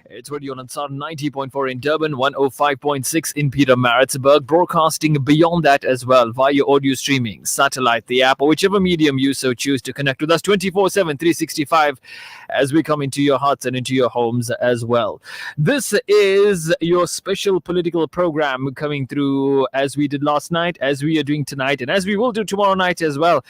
It's Radio Ansar 90.4 in Durban, 105.6 in Peter Maritzburg, broadcasting beyond that as well via audio streaming, satellite, the app, or whichever medium you so choose to connect with us 24/7, 365 as we come into your hearts and into your homes as well. This is your special political program coming through as we did last night, as we are doing tonight, and as we will do tomorrow night as well,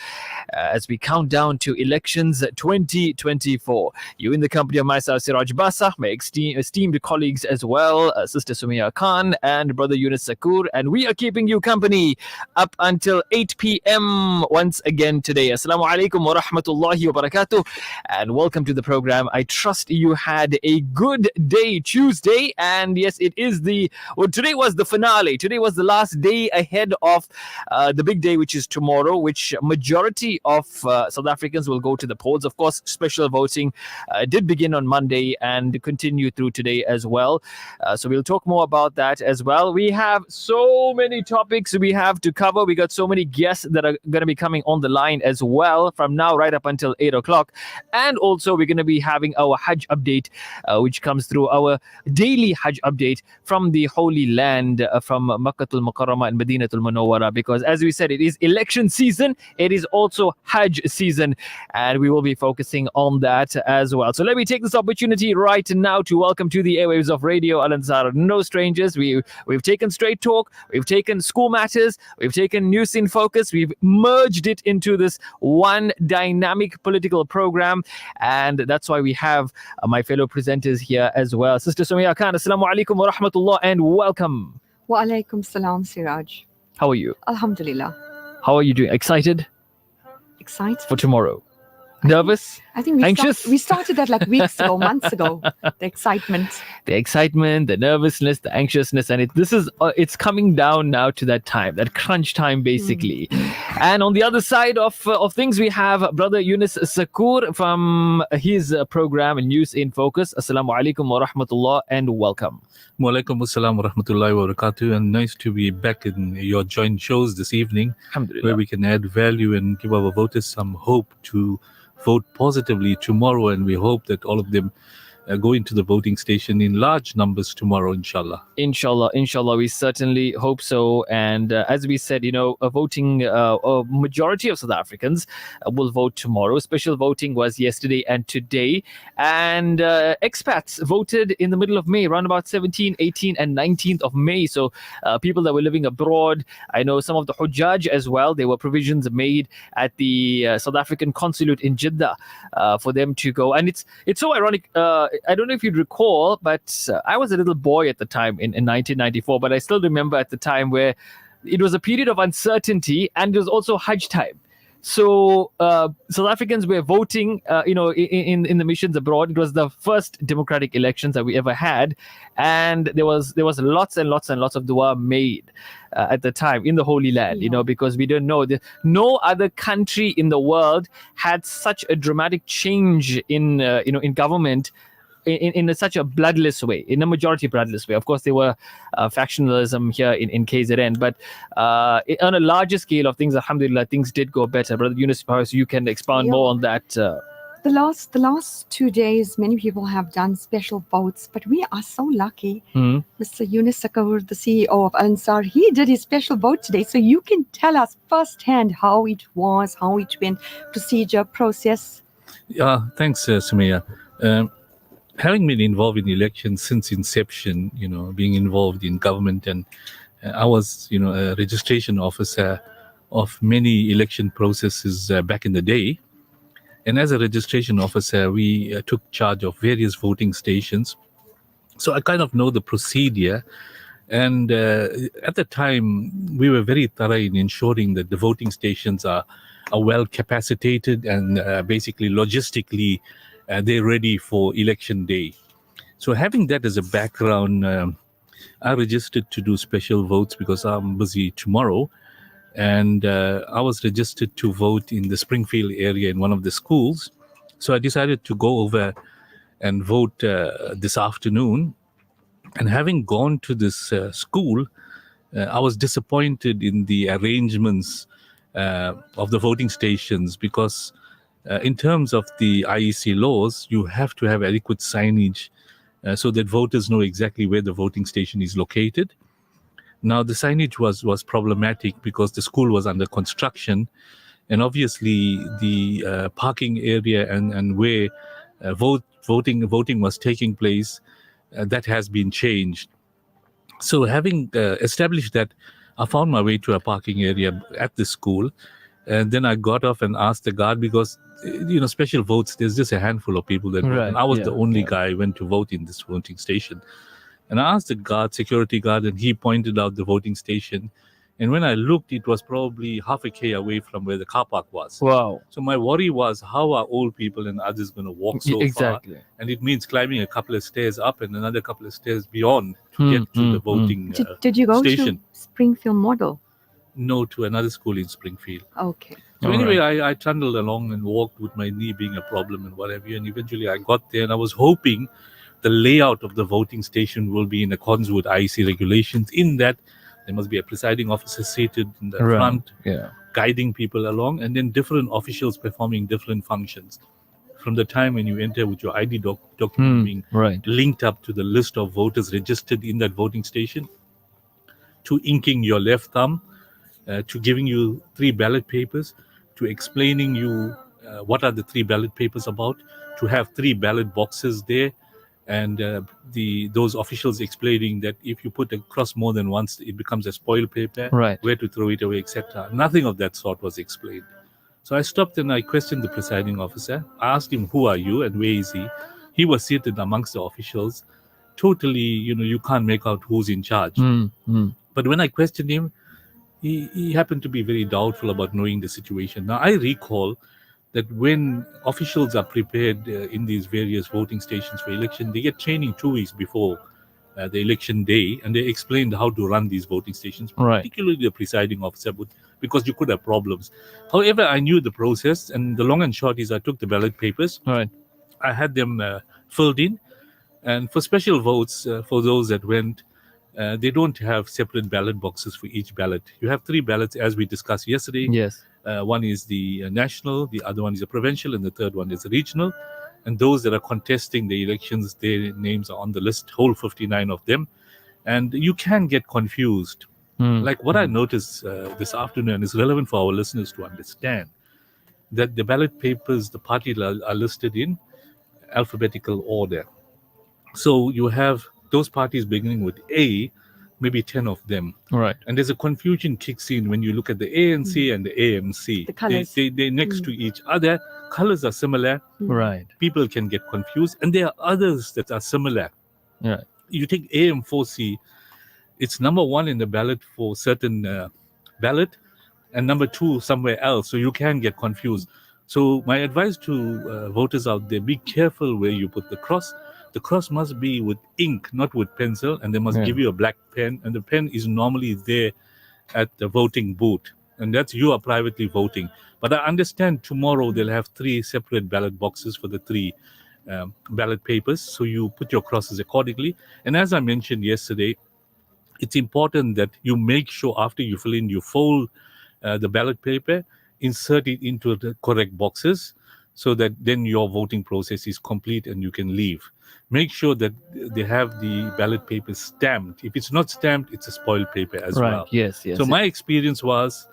as we count down to elections 2024. You in the company of myself, Seraj Bassa, my esteemed colleagues as well, Sister Sumaya Khan and Brother Yunus Sacoor, and we are keeping you company up until 8 p.m. once again today. Assalamu alaikum wa rahmatullahi wa barakatuh, and welcome to the program. I trust you had a good day, Tuesday, and yes, today was the finale. Today was the last day ahead of the big day, which is tomorrow, which majority of South Africans will go to the polls. Of course, special voting did begin on Monday and continue through today as well. So we'll talk more about that as well. We have so many topics we have to cover. We got so many guests that are going to be coming on the line as well from now right up until 8 o'clock. And also we're going to be having our Hajj update, which comes through our daily Hajj update from the Holy Land, from Makkatul Mukarramah and Madinatul Munawwara, because as we said, it is election season. It is also Hajj season, and we will be focusing on that as well. So let me take this opportunity right now to welcome to the airwaves of Radio Al Ansar no strangers. We've taken straight talk, we've taken school matters, we've taken news in focus, we've merged it into this one dynamic political program, and that's why we have my fellow presenters here as well. Sister Sumaya Khan, assalamu alaikum wa rahmatullah, and welcome. Wa alaikum salam, Seraj. How are you? Alhamdulillah. How are you doing? Excited Excited for tomorrow? Nervous? I think anxious? We started that like weeks ago, months ago. The excitement, the nervousness, the anxiousness, and it's coming down now to that time, that crunch time, basically. And on the other side of things, we have Brother Yunus Sacoor from his program News in Focus. Assalamu alaikum wa rahmatullah, and welcome. Wa alaikum assalam wa rahmatullahi wa barakatuh, and nice to be back in your joint shows this evening, where we can add value and give our voters some hope to vote positively tomorrow, and we hope that all of them go into the voting station in large numbers tomorrow, inshallah. Inshallah, we certainly hope so. And as we said, a majority of South Africans will vote tomorrow. Special voting was yesterday and today, and expats voted in the middle of May, around about 17th, 18th and 19th of May. So people that were living abroad, I know some of the Hujjaj as well, there were provisions made at the South African consulate in Jeddah for them to go. And it's so ironic. I don't know if you'd recall, but I was a little boy at the time in 1994, but I still remember at the time where it was a period of uncertainty and it was also Hajj time. So South Africans were voting, in the missions abroad. It was the first democratic elections that we ever had, and there was lots and lots and lots of dua made at the time in the Holy Land. Because we don't know no other country in the world had such a dramatic change in government. In such a bloodless way, in a majority bloodless way. Of course, there were factionalism here in KZN, but on a larger scale of things, alhamdulillah, things did go better. Brother Yunus, perhaps you can expound more on that. The last 2 days, many people have done special votes, but we are so lucky. Mr. Yunus Sacoor, the CEO of Al Ansar, he did his special vote today. So you can tell us firsthand how it was, how it went, procedure, process. Yeah, thanks, Sumaya. Having been involved in elections since inception, being involved in government, and I was, a registration officer of many election processes back in the day. And as a registration officer, we took charge of various voting stations. So I kind of know the procedure. And at the time, we were very thorough in ensuring that the voting stations are well capacitated and basically logistically they're ready for election day. So having that as a background, I registered to do special votes because I'm busy tomorrow. and I was registered to vote in the Springfield area in one of the schools. So I decided to go over and vote this afternoon. And having gone to this school, I was disappointed in the arrangements of the voting stations because, in terms of the IEC laws, you have to have adequate signage so that voters know exactly where the voting station is located. Now, the signage was problematic because the school was under construction, and obviously the parking area and where voting was taking place, that has been changed. So having established that, I found my way to a parking area at the school, and then I got off and asked the guard because special votes. There's just a handful of people that vote, Right, and I was yeah, the only yeah. guy who went to vote in this voting station. And I asked the guard, security guard, and he pointed out the voting station. And when I looked, it was probably half a K away from where the car park was. Wow. So my worry was, how are old people and others going to walk so Exactly. far? And it means climbing a couple of stairs up and another couple of stairs beyond to get to the voting Did you go station. to Springfield Model? No, to another school in Springfield. Okay. So All anyway, right. I trundled along and walked with my knee being a problem and whatever. And eventually I got there, and I was hoping the layout of the voting station will be in accordance with IEC regulations, in that there must be a presiding officer seated in the Right. front, Yeah. guiding people along, and then different officials performing different functions. From the time when you enter with your ID document being Right. linked up to the list of voters registered in that voting station, to inking your left thumb, to giving you 3 ballot papers, to explaining you what are the 3 ballot papers about, to have 3 ballot boxes there, and those officials explaining that if you put a cross more than once, it becomes a spoiled paper, Right. where to throw it away, etc. Nothing of that sort was explained. So I stopped and I questioned the presiding officer. I asked him, who are you and where is he? He was seated amongst the officials. Totally, you can't make out who's in charge. But when I questioned him, he happened to be very doubtful about knowing the situation. Now, I recall that when officials are prepared in these various voting stations for election, they get training 2 weeks before the election day, and they explained how to run these voting stations, Right. particularly the presiding officer, because you could have problems. However, I knew the process, and the long and short is I took the ballot papers, Right. I had them filled in, and for special votes, for those that went, they don't have separate ballot boxes for each ballot. You have 3 ballots, as we discussed yesterday. Yes. One is the national, the other one is the provincial, and the third one is the regional. And those that are contesting the elections, their names are on the list, whole 59 of them. And you can get confused. Like what I noticed this afternoon is relevant for our listeners to understand, that the ballot papers, the parties are listed in alphabetical order. So you have those parties beginning with A, maybe 10 of them. Right. And there's a confusion kicks in when you look at the ANC and the AMC. The colours. They're next to each other. Colors are similar. Right. People can get confused. And there are others that are similar. Yeah. You take AM4C, it's number 1 in the ballot for certain ballot, and number 2 somewhere else. So you can get confused. So my advice to voters out there, be careful where you put the cross. The cross must be with ink, not with pencil, and they must give you a black pen, and the pen is normally there at the voting booth, and that's you are privately voting. But I understand tomorrow they'll have 3 separate ballot boxes for the 3 ballot papers, so you put your crosses accordingly. And as I mentioned yesterday, it's important that you make sure after you fill in, you fold the ballot paper, insert it into the correct boxes, so that then your voting process is complete and you can leave. Make sure that they have the ballot paper stamped. If it's not stamped, it's a spoiled paper as Right. well. Yes. Yes. So my experience was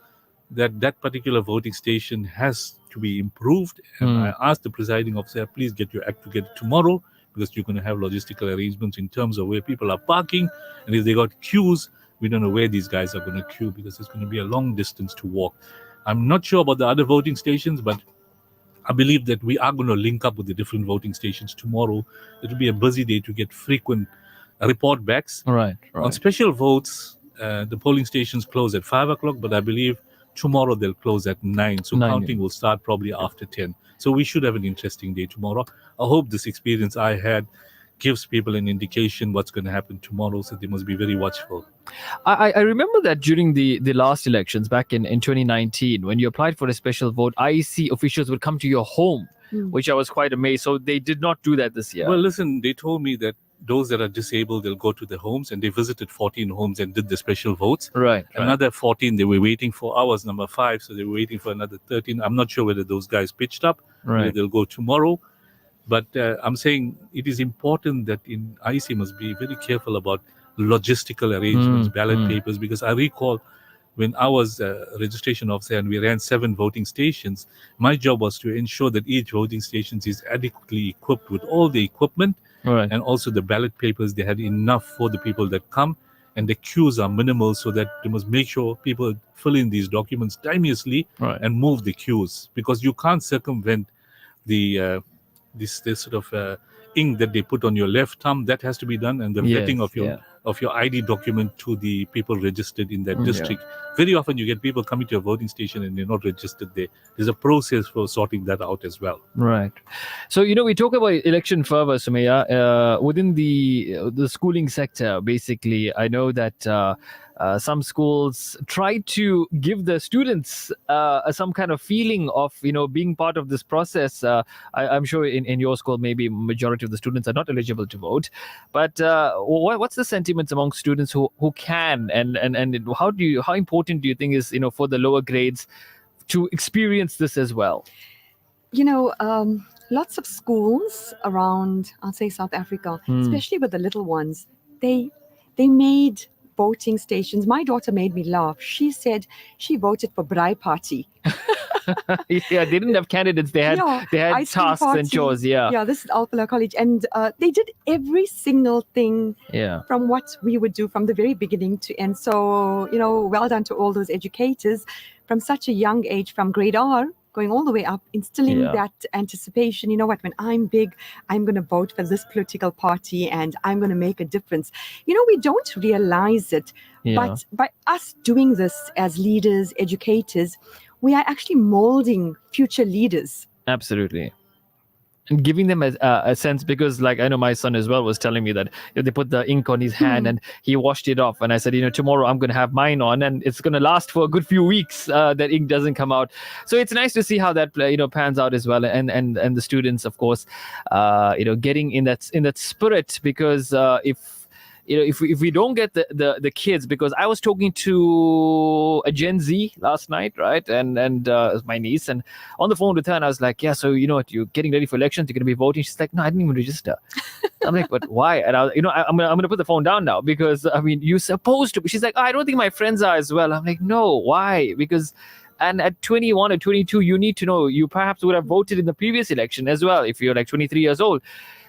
that particular voting station has to be improved. And I asked the presiding officer, please get your act together tomorrow, because you're going to have logistical arrangements in terms of where people are parking. And if they got queues, we don't know where these guys are going to queue, because it's going to be a long distance to walk. I'm not sure about the other voting stations, but I believe that we are going to link up with the different voting stations tomorrow. It will be a busy day to get frequent report backs. Right. On Right. special votes, the polling stations close at 5 o'clock, but I believe tomorrow they'll close at 9. So 9, counting will start probably after 10. So we should have an interesting day tomorrow. I hope this experience I had gives people an indication what's going to happen tomorrow. So they must be very watchful. I remember that during the last elections back in 2019, when you applied for a special vote, IEC officials would come to your home, which I was quite amazed. So they did not do that this year. Well, listen, they told me that those that are disabled, they'll go to the homes, and they visited 14 homes and did the special votes. Right. Another 14, they were waiting for. I was number 5, so they were waiting for another 13. I'm not sure whether those guys pitched up. Right. Whether they'll go tomorrow. But I'm saying it is important that in IEC must be very careful about logistical arrangements, ballot papers, because I recall when I was a registration officer and we ran 7 voting stations, my job was to ensure that each voting station is adequately equipped with all the equipment, Right. and also the ballot papers. They had enough for the people that come, and the queues are minimal, so that they must make sure people fill in these documents timeously, Right. and move the queues, because you can't circumvent the this sort of ink that they put on your left thumb. That has to be done, and the Yes, vetting of your ID document to the people registered in that district. Very often you get people coming to a voting station and they're not registered there. There's a process for sorting that out as well. Right. So, we talk about election fervor, Sumaya. Within the schooling sector, basically, I know that some schools try to give the students some kind of feeling of, being part of this process. I'm sure in your school, maybe majority of the students are not eligible to vote. But what's the sentiments among students who can, and how important do you think is, for the lower grades to experience this as well? Lots of schools around, I'll say South Africa, especially with the little ones, they made voting stations. My daughter made me laugh. She said she voted for Braai Party. Yeah, they didn't have candidates. They had ice cream tasks party. and chores. Yeah. This is Alphala College, and they did every single thing from what we would do from the very beginning to end. So well done to all those educators from such a young age, from grade R going all the way up, instilling that anticipation. You know what, when I'm big, I'm going to vote for this political party and I'm going to make a difference. We don't realize it, but by us doing this as leaders, educators, we are actually molding future leaders. Absolutely. And giving them a sense, because like I know my son as well was telling me that they put the ink on his hand and he washed it off, and I said, tomorrow I'm going to have mine on, and it's going to last for a good few weeks. That ink doesn't come out, so it's nice to see how that pans out as well, and the students, of course, getting in that spirit, because if we don't get the kids, because I was talking to a Gen Z last night, right, and my niece, and on the phone with her, and I was like, so what, you're getting ready for elections, you're going to be voting. She's like, no, I didn't even register. I'm like, but why? And I'm gonna put the phone down now, because you're supposed to. She's like, I don't think my friends are as well. I'm like, no, why? Because and at 21 or 22, you need to know, you perhaps would have voted in the previous election as well if you're like 23 years old.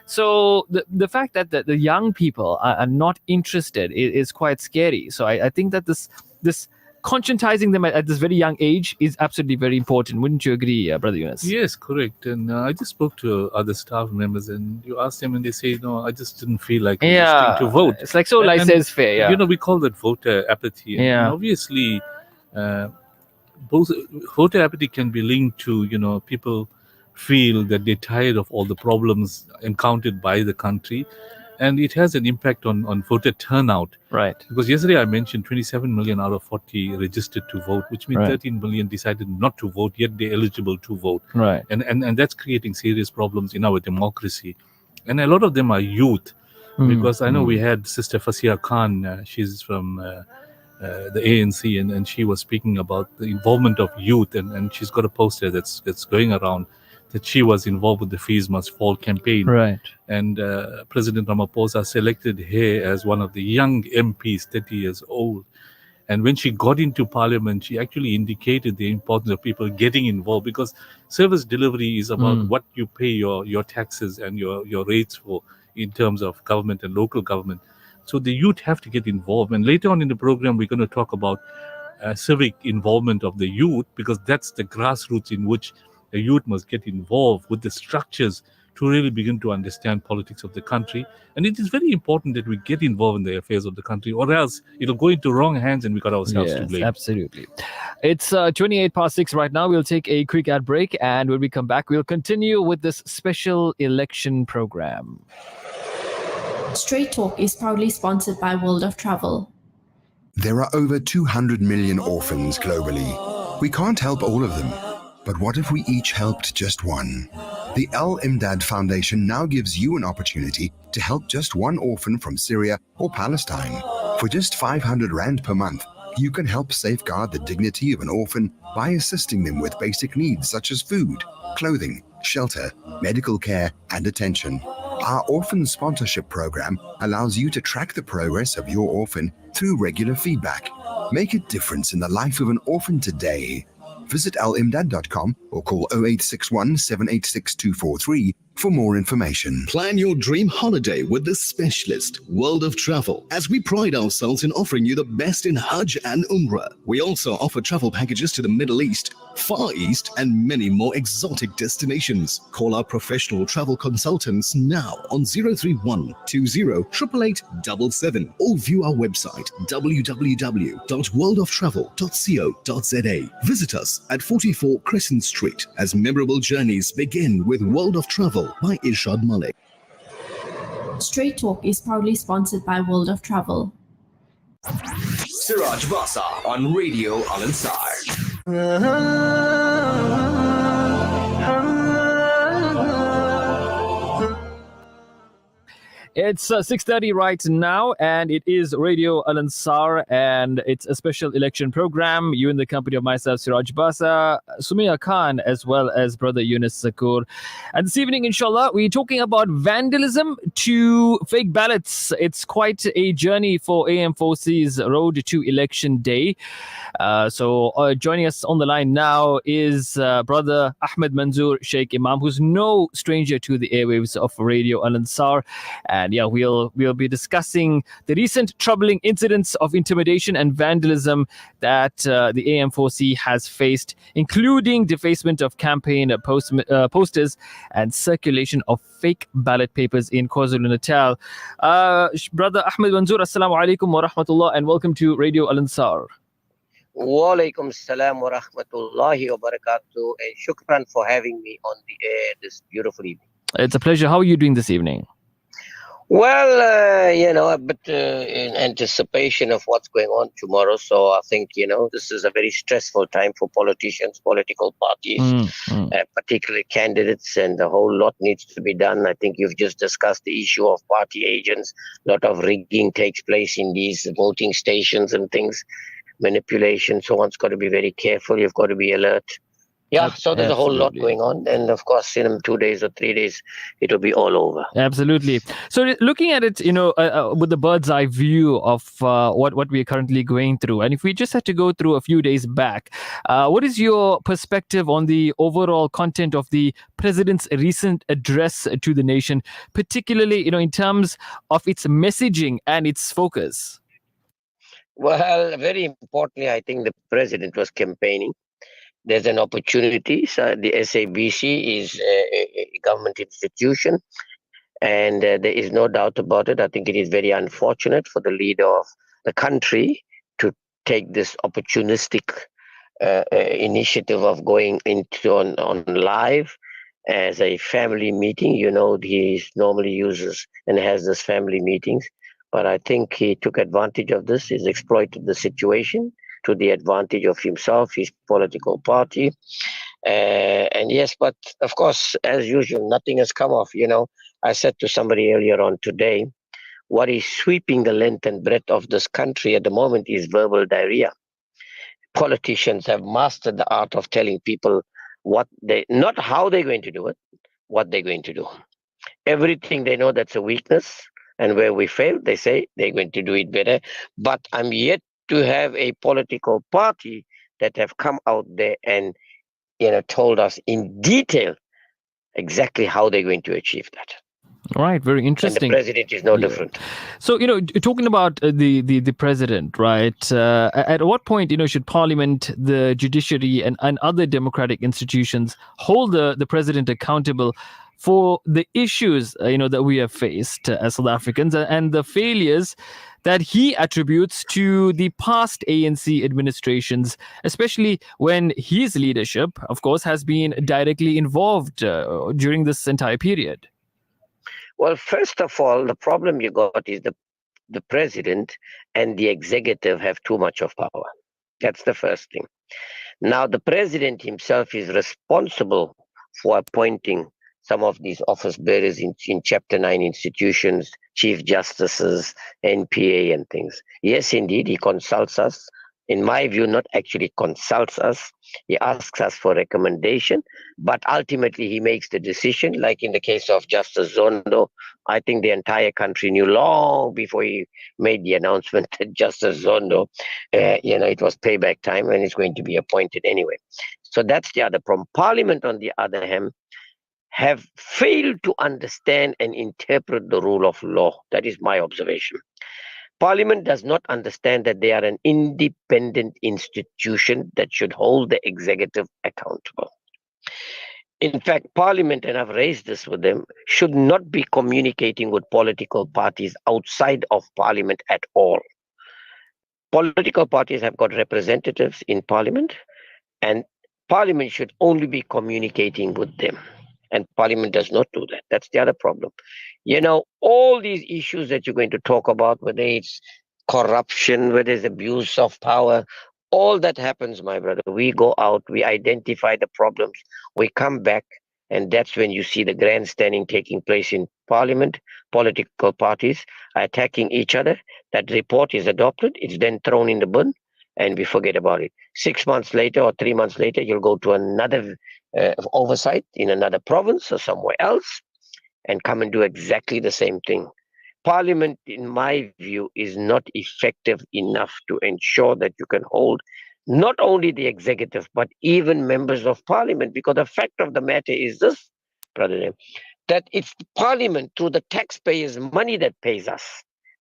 So the fact that the young people are not interested is quite scary. So I think that this conscientizing them at this very young age is absolutely very important. Wouldn't you agree, Brother Yunus? Yes, correct. And I just spoke to other staff members, and you ask them and they say, no, I just didn't feel like registering to vote. It's like so laissez-faire. Yeah. We call that voter apathy. And obviously, both voter apathy can be linked to, people feel that they're tired of all the problems encountered by the country, and it has an impact on voter turnout. Right. Because yesterday I mentioned 27 million out of 40 registered to vote, which means 13 million decided not to vote, yet they're eligible to vote. Right. And that's creating serious problems in our democracy. And a lot of them are youth, because I know we had Sister Fasia Khan, she's from the ANC, and she was speaking about the involvement of youth, and she's got a poster that's going around that she was involved with the Fees Must Fall campaign. Right. And President Ramaphosa selected her as one of the young MPs, 30 years old. And when she got into parliament, she actually indicated the importance of people getting involved, because service delivery is about what you pay your taxes and your rates for in terms of government and local government. So the youth have to get involved. And later on in the program, we're going to talk about civic involvement of the youth, because that's the grassroots in which the youth must get involved with the structures to really begin to understand politics of the country. And it is very important that we get involved in the affairs of the country, or else it'll go into wrong hands and we got ourselves to blame. Absolutely. It's 6:28 right now. We'll take a quick ad break, and when we come back, we'll continue with this special election program. Straight Talk is proudly sponsored by World of Travel. There are over 200 million orphans globally. We can't help all of them, but what if we each helped just one? The Al Imdad Foundation now gives you an opportunity to help just one orphan from Syria or Palestine. For just 500 Rand per month, you can help safeguard the dignity of an orphan by assisting them with basic needs such as food, clothing, shelter, medical care, and attention. Our orphan sponsorship program allows you to track the progress of your orphan through regular feedback. Make a difference in the life of an orphan today. Visit alimdad.com or call 0861 786 243 for more information. Plan your dream holiday with the specialist, World of Travel, as we pride ourselves in offering you the best in Hajj and Umrah. We also offer travel packages to the Middle East, Far East, and many more exotic destinations. Call our professional travel consultants now on 031 20 888 or view our website www.worldoftravel.co.za. Visit us at 44 Crescent Street as memorable journeys begin with World of Travel by Irshad Malik. Straight Talk is proudly sponsored by World of Travel. Seraj Bassa on Radio Al Ansar. It's 6:30 right now, and it is Radio Al Ansar, and it's a special election program. You in the company of myself, Seraj Bassa, Sumaya Khan, as well as brother Yunus Sacoor. And this evening, inshallah, we're talking about vandalism to fake ballots. It's quite a journey for AM4C's road to election day. So joining us on the line now is brother Ahmed Manzoor Sheikh Imam, who's no stranger to the airwaves of Radio Al Ansar. And yeah, we'll be discussing the recent troubling incidents of intimidation and vandalism that the AM4C has faced, including defacement of campaign posters and circulation of fake ballot papers in KwaZulu-Natal. Brother Ahmed Manzoor, assalamu alaikum wa rahmatullah, and welcome to Radio Al Ansar. Wa alaikum salam wa rahmatullahi wa barakatuh, and shukran for having me on the air this beautiful evening. It's a pleasure. How are you doing this evening? Well, a bit in anticipation of what's going on tomorrow. So I think, this is a very stressful time for politicians, political parties, particularly candidates, and the whole lot needs to be done. I think you've just discussed the issue of party agents. A lot of rigging takes place in these voting stations and things, manipulation. So one's got to be very careful. You've got to be alert. Yeah, so there's a whole lot going on. And of course, in 2 days or 3 days, it'll be all over. Absolutely. So looking at it, with the bird's eye view of what we're currently going through, and if we just had to go through a few days back, what is your perspective on the overall content of the president's recent address to the nation, particularly, in terms of its messaging and its focus? Well, very importantly, I think the president was campaigning. There's an opportunity. So the SABC is a government institution, and there is no doubt about it. I think it is very unfortunate for the leader of the country to take this opportunistic initiative of going into on live as a family meeting. He normally uses and has this family meetings, but I think he took advantage of this. He's exploited the situation to the advantage of himself, his political party. And yes, but of course, as usual, nothing has come off. I said to somebody earlier on today, what is sweeping the length and breadth of this country at the moment is verbal diarrhea. Politicians have mastered the art of telling people not how they're going to do it, what they're going to do. Everything they know that's a weakness, and where we fail, they say they're going to do it better. But I'm yet to have a political party that have come out there and told us in detail exactly how they're going to achieve that. Right, very interesting. And the president is no different. So, talking about the president, right? At what point, should Parliament, the judiciary, and other democratic institutions hold the president accountable for the issues, that we have faced as South Africans and the failures that he attributes to the past ANC administrations, especially when his leadership, of course, has been directly involved during this entire period? Well, first of all, the problem you got is the president and the executive have too much of power. That's the first thing. Now, the president himself is responsible for appointing some of these office bearers in Chapter 9 institutions, chief justices, NPA, and things. Yes, indeed, he consults us. In my view, not actually consults us. He asks us for recommendation, but ultimately he makes the decision. Like in the case of Justice Zondo, I think the entire country knew long before he made the announcement that Justice Zondo, it was payback time and he's going to be appointed anyway. So that's the other problem. Parliament, on the other hand, have failed to understand and interpret the rule of law. That is my observation. Parliament does not understand that they are an independent institution that should hold the executive accountable. In fact, Parliament, and I've raised this with them, should not be communicating with political parties outside of Parliament at all. Political parties have got representatives in Parliament, and Parliament should only be communicating with them. And Parliament does not do that. That's the other problem. All these issues that you're going to talk about, whether it's corruption, whether it's abuse of power, all that happens, my brother. We go out, we identify the problems, we come back, and that's when you see the grandstanding taking place in Parliament. Political parties are attacking each other. That report is adopted, it's then thrown in the bin, and we forget about it. 6 months later or 3 months later, you'll go to another oversight in another province or somewhere else and come and do exactly the same thing. Parliament, in my view, is not effective enough to ensure that you can hold not only the executive, but even members of Parliament. Because the fact of the matter is this, brother, that it's Parliament through the taxpayers' money that pays us,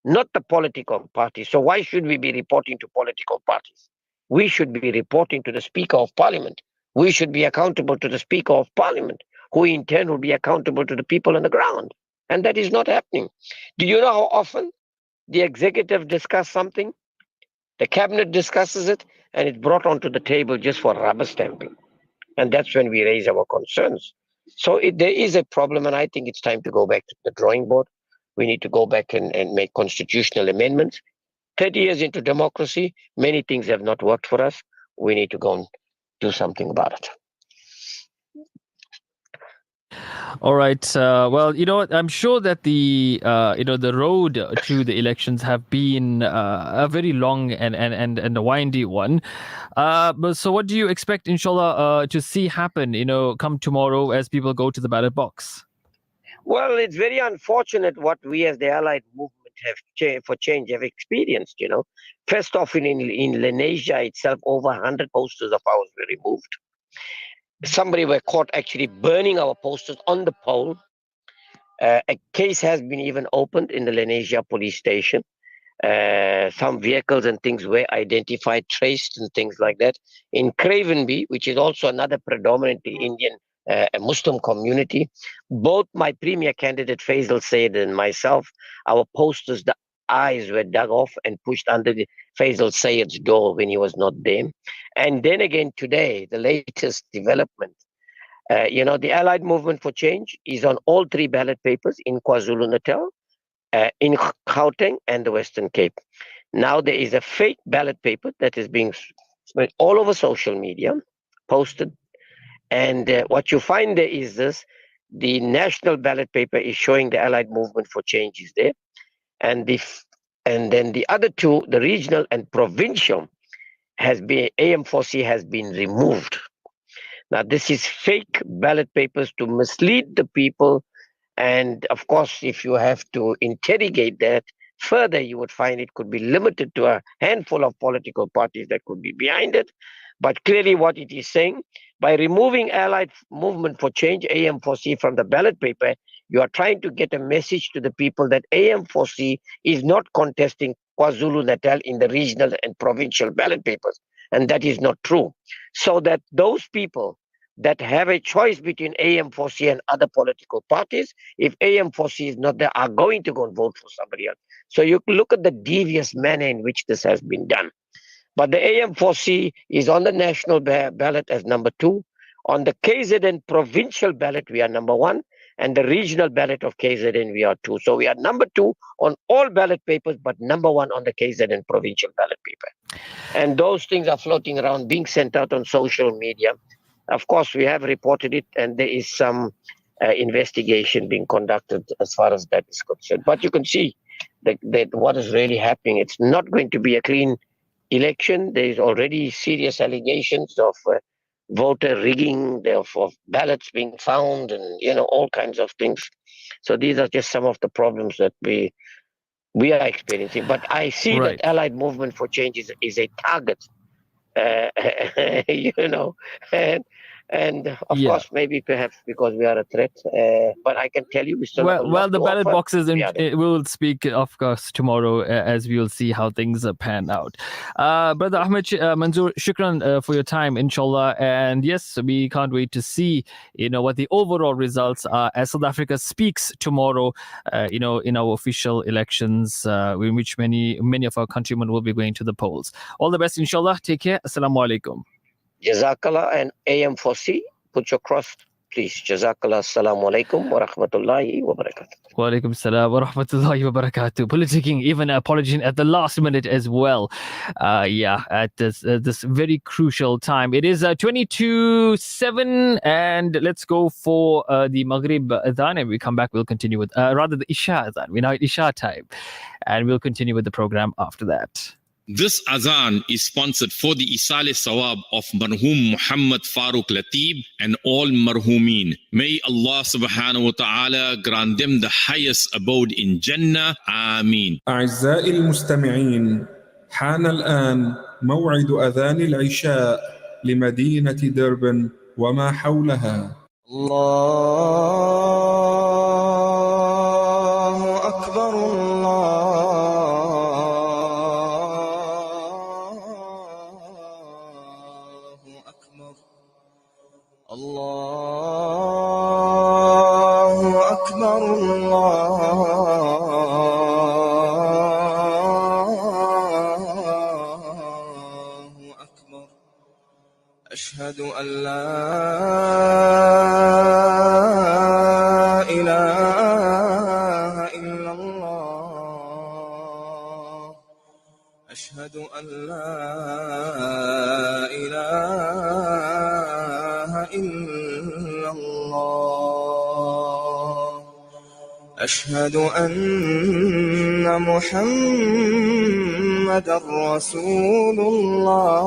not the political parties. So why should we be reporting to political parties? We should be reporting to the Speaker of Parliament. We should be accountable to the Speaker of Parliament, who in turn will be accountable to the people on the ground. And that is not happening. Do you know how often the executive discusses something, the cabinet discusses it, and it's brought onto the table just for rubber stamping? And that's when we raise our concerns. So there is a problem, and I think it's time to go back to the drawing board. We need to go back and make constitutional amendments. 30 years into democracy, many things have not worked for us. We need to go and do something about it. All right. Well, I'm sure that the road to the elections have been a very long and a windy one. So what do you expect, inshallah, to see happen, come tomorrow as people go to the ballot box? Well, it's very unfortunate what we as the Allied movement for change have experienced. First off, in Lenasia itself, over 100 posters of ours were removed. Somebody were caught actually burning our posters on the pole. A case has been even opened in the Lenasia police station. Some vehicles and things were identified, traced, and things like that. In Cravenby, which is also another predominantly Indian Muslim community, both my premier candidate Faisal Said and myself, our posters, the eyes were dug off and pushed under the Faisal Sayed's door when he was not there. And then again today, the latest development, the Allied Movement for Change is on all 3 ballot papers in KwaZulu-Natal, in Gauteng and the Western Cape. Now there is a fake ballot paper that is being spread all over social media, posted. And what you find there is this: the national ballot paper is showing the Allied Movement for Change is there. And then the other 2, the regional and provincial, AM4C has been removed. Now this is fake ballot papers to mislead the people. And of course, if you have to interrogate that further, you would find it could be limited to a handful of political parties that could be behind it. But clearly what it is saying, by removing Allied Movement for Change, AM4C, from the ballot paper, you are trying to get a message to the people that AM4C is not contesting KwaZulu-Natal in the regional and provincial ballot papers. And that is not true. So that those people that have a choice between AM4C and other political parties, if AM4C is not there, are going to go and vote for somebody else. So you look at the devious manner in which this has been done. But the AM4C is on the national ballot as number 2. On the KZN provincial ballot, we are number 1. And the regional ballot of KZN, we are 2. So we are number 2 on all ballot papers, but number 1 on the KZN provincial ballot paper. And those things are floating around, being sent out on social media. Of course, we have reported it, and there is some investigation being conducted as far as that is concerned. But you can see that what is really happening. It's not going to be a clean election. There is already serious allegations of voter rigging, of ballots being found, and all kinds of things. So these are just some of the problems that we are experiencing. But I see Right. that Allied Movement for Change is a target, and of Yeah. course, maybe perhaps because we are a threat. But I can tell you, we still have a lot Well, the to ballot offer. boxes, We are there. we will speak, of course, tomorrow as we will see how things pan out. Brother Ahmed Manzoor, shukran for your time, inshallah. And yes, we can't wait to see, what the overall results are as South Africa speaks tomorrow, in our official elections, in which many of our countrymen will be going to the polls. All the best, inshallah. Take care. Assalamu alaikum. Jazakallah, and AM4C, put your cross, please. Jazakallah, assalamu alaikum wa rahmatullahi wa barakatuh. Wa alaikum salam wa rahmatullahi wa barakatuh. Politicking, even apologizing at the last minute as well. At this very crucial time. It is 22:07, and let's go for the Maghrib Adhan, and we come back, we'll continue with, rather the Isha Adhan. We're now at Isha time, and we'll continue with the program after that. This Azan is sponsored for the Isale Sawab of Marhum Muhammad Farooq Latib and all Marhumeen. May Allah subhanahu wa ta'ala grant them the highest abode in Jannah. Ameen. أعزائي المستمعين، حان الآن موعد أذان العشاء لمدينة دربن وما حولها. الله أكبر الله أكبر الله أكبر أشهد أن لا إله إلا الله أشهد أن لا إله إلا الله أشهد أن محمدًا رسول الله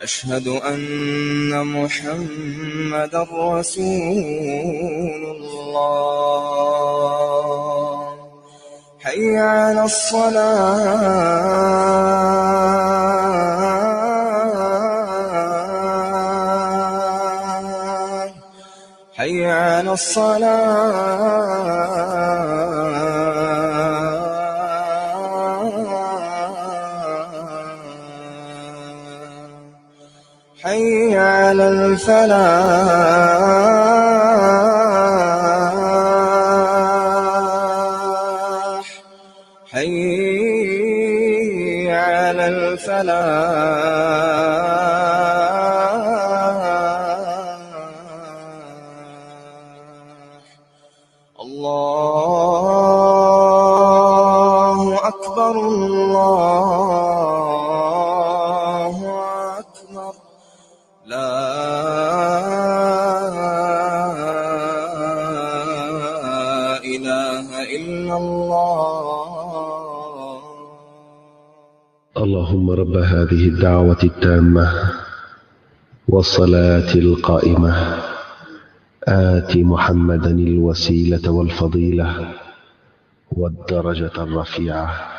أشهد أن محمدًا رسول الله حي على الصلاة حي على الصلاة حي على الفلاح حي على الفلاح الله أكبر الله أكبر لا إله إلا الله اللهم رب هذه الدعوة التامة والصلاة القائمة آت محمدا الوسيلة والفضيلة والدرجة الرفيعة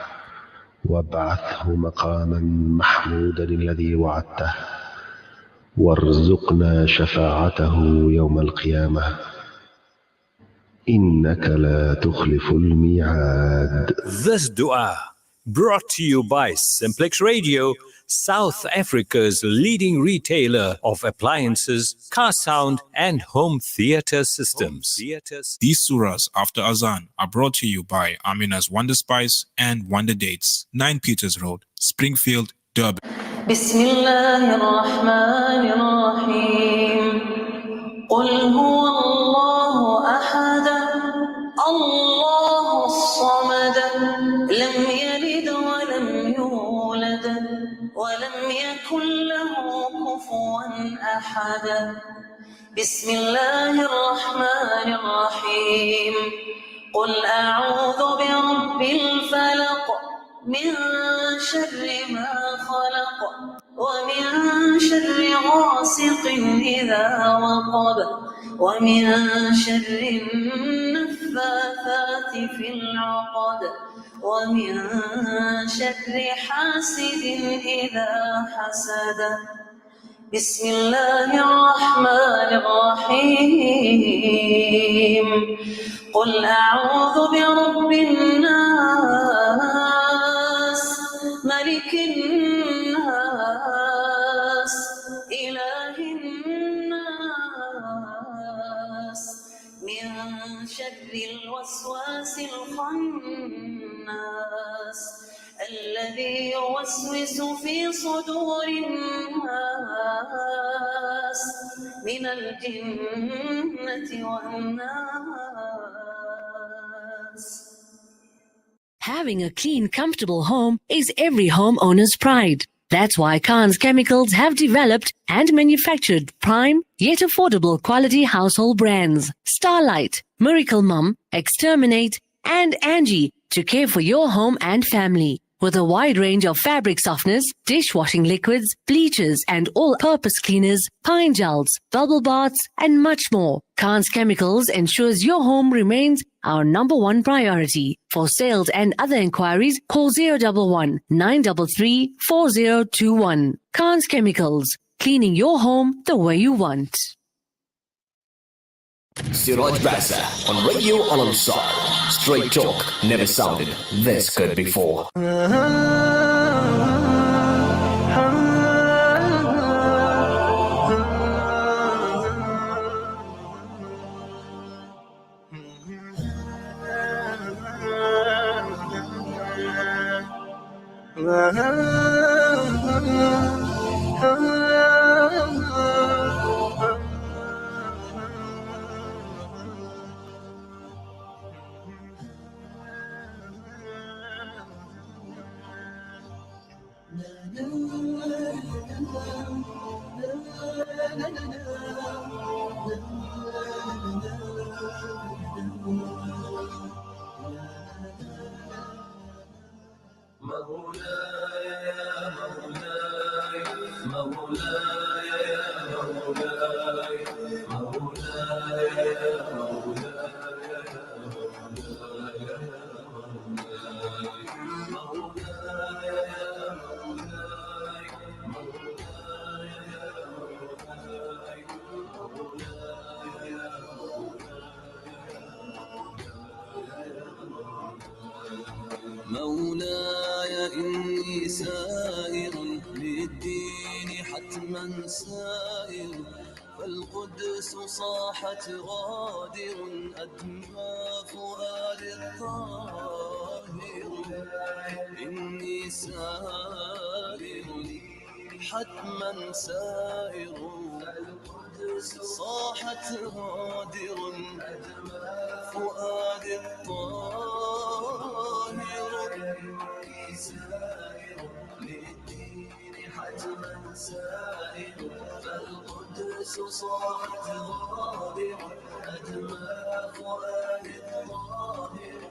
وابعثه مقاما محمودا الذي وعدته وارزقنا شفاعته يوم القيامة إنك لا تخلف الميعاد. This dua brought to you by Simplex Radio, South Africa's leading retailer of appliances, car sound and home theater systems. These surahs after Azan are brought to you by Amina's Wonder Spice and Wonder Dates, 9 Peters Road, Springfield, Durban. بسم الله الرحمن الرحيم قل هو الله أحد الله الصمد لم يلد ولم يولد ولم يكن له كفوا أحد بسم الله الرحمن الرحيم قل أعوذ برب الفلق من شر ما خلق ومن شر غاسق إذا وقب ومن شر النفاثات في العقد ومن شر حاسد إذا حسد بسم الله الرحمن الرحيم قل أعوذ برب الناس ملك الناس إله الناس من شر الوسواس الخناس الذي يوسوس في صدور الناس من الجنة والناس. Having a clean, comfortable home is every homeowner's pride. That's why Khan's Chemicals have developed and manufactured prime yet affordable quality household brands Starlight, Miracle Mum, Exterminate, and Angie to care for your home and family. With a wide range of fabric softeners, dishwashing liquids, bleachers, and all-purpose cleaners, pine gels, bubble baths, and much more, Khan's Chemicals ensures your home remains our number one priority. For sales and other inquiries, call 011 933 4021. Khan's Chemicals, cleaning your home the way you want. Seraj Bassa on Radio Al Ansar. Straight talk never sounded this good before. مولاي إني سائر للدين حتما سائر فالقدس صاحت غادر أدمى فؤاد الطاهر إني سائر حتما سائر صاحت غادر أدمى فؤاد الطاهر إني سائر للدين حتما سائر فالقدس صاحت غادر أدمى فؤاد الطاهر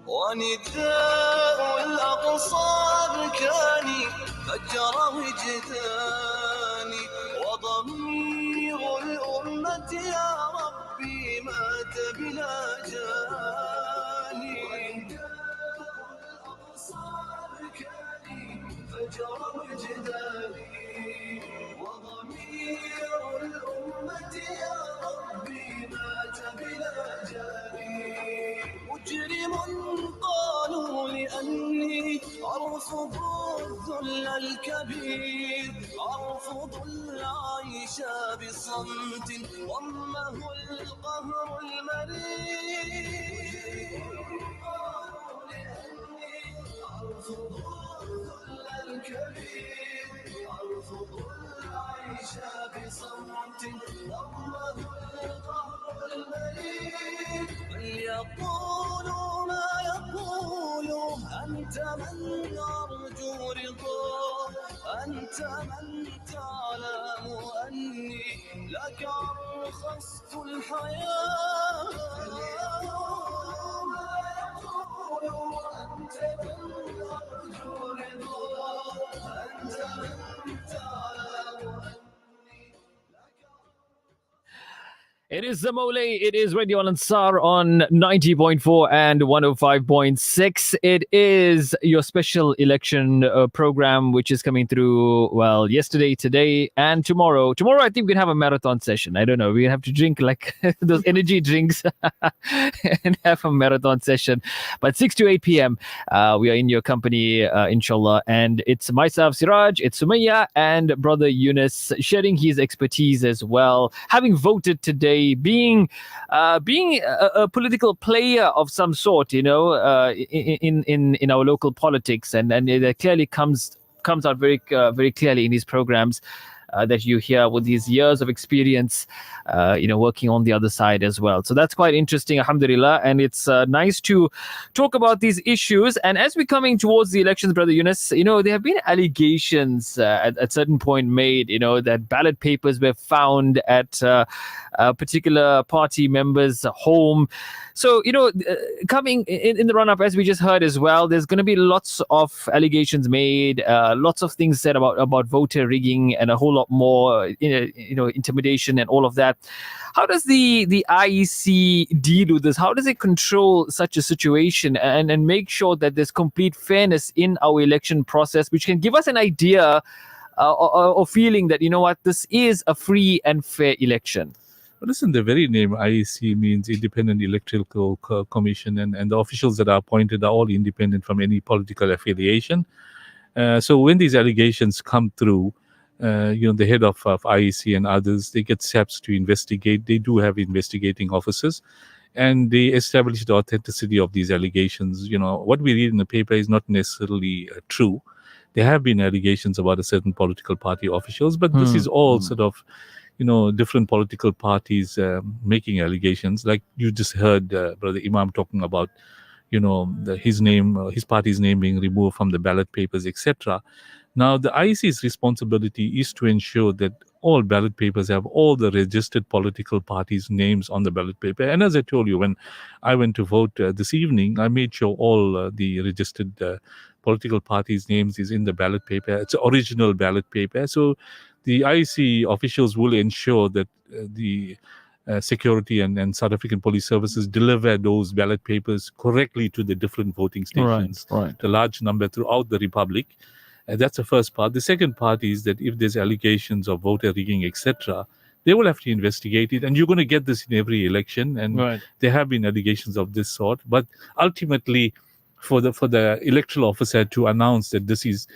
ونداء الأقصى أركاني فجر وجداني وضمير الأمة يا ربي مات بلا جاني ونداء الأقصى أركاني فجر وجداني وضمير الأمة يا ربي مات بلا جاني مجرم قالوا لأني أرفض الذل الكبير أرفض العيش بصمت ضمه القهر المرير قالوا لأني أرفض الذل الكبير أرفض العيش بصمت أنت من تعلم أني لك أرخصت الحياة اليوم يقول أنت من أرجو رضا أنت من تعلم It is the Mole. It is Radio Al Ansar on 90.4 and 105.6. It is your special election program, which is coming through, well, yesterday, today, and tomorrow. Tomorrow, I think we're going to have a marathon session. I don't know. We're going to have to drink like those energy drinks and have a marathon session. But 6 to 8 p.m., we are in your company, inshallah. And it's myself, Seraj, it's Sumaya, and brother Yunus sharing his expertise as well. Having voted today, being a political player of some sort, in our local politics, and it clearly comes out very clearly in his programs that you hear with these years of experience, working on the other side as well. So that's quite interesting, alhamdulillah. And it's nice to talk about these issues. And as we're coming towards the elections, brother Yunus, there have been allegations at certain point made, that ballot papers were found at a particular party member's home. So, coming in the run-up, as we just heard as well, there's going to be lots of allegations made, lots of things said about voter rigging and a whole lot more, intimidation and all of that. How does the IEC deal with this? How does it control such a situation and make sure that there's complete fairness in our election process, which can give us an idea or feeling that, this is a free and fair election? Well, listen, the very name IEC means Independent Electoral Commission, and the officials that are appointed are all independent from any political affiliation. So when these allegations come through, the head of IEC and others, they get SAPs to investigate. They do have investigating officers, and they establish the authenticity of these allegations. What we read in the paper is not necessarily true. There have been allegations about a certain political party officials, but this is all sort of different political parties making allegations. Like you just heard Brother Imam talking about, his party's name being removed from the ballot papers, etc. Now, the IEC's responsibility is to ensure that all ballot papers have all the registered political parties' names on the ballot paper. And as I told you, when I went to vote this evening, I made sure all the registered political parties' names is in the ballot paper. It's an original ballot paper. So the IEC officials will ensure that the security and South African police services deliver those ballot papers correctly to the different voting stations, right. the large number throughout the Republic. That's the first part. The second part is that if there's allegations of voter rigging, etc., they will have to investigate it. And you're going to get this in every election. And there have been allegations of this sort. But ultimately, for the electoral officer to announce that this is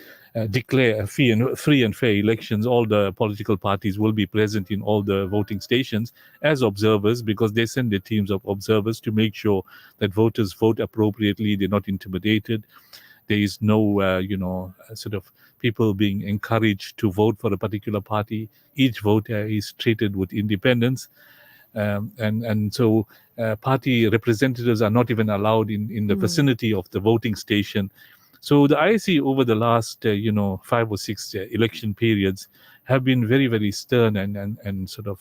declare a free and fair elections, all the political parties will be present in all the voting stations as observers, because they send their teams of observers to make sure that voters vote appropriately, they're not intimidated. There is no, sort of people being encouraged to vote for a particular party. Each voter is treated with independence. And so party representatives are not even allowed in the vicinity of the voting station. So the IEC over the last, 5 or 6 election periods have been very, very stern and sort of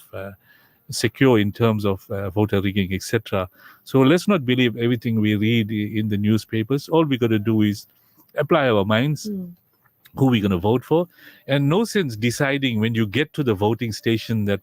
secure in terms of voter rigging, etc. So let's not believe everything we read in the newspapers. All we got to do is apply our minds, who we're going to vote for. And no sense deciding when you get to the voting station that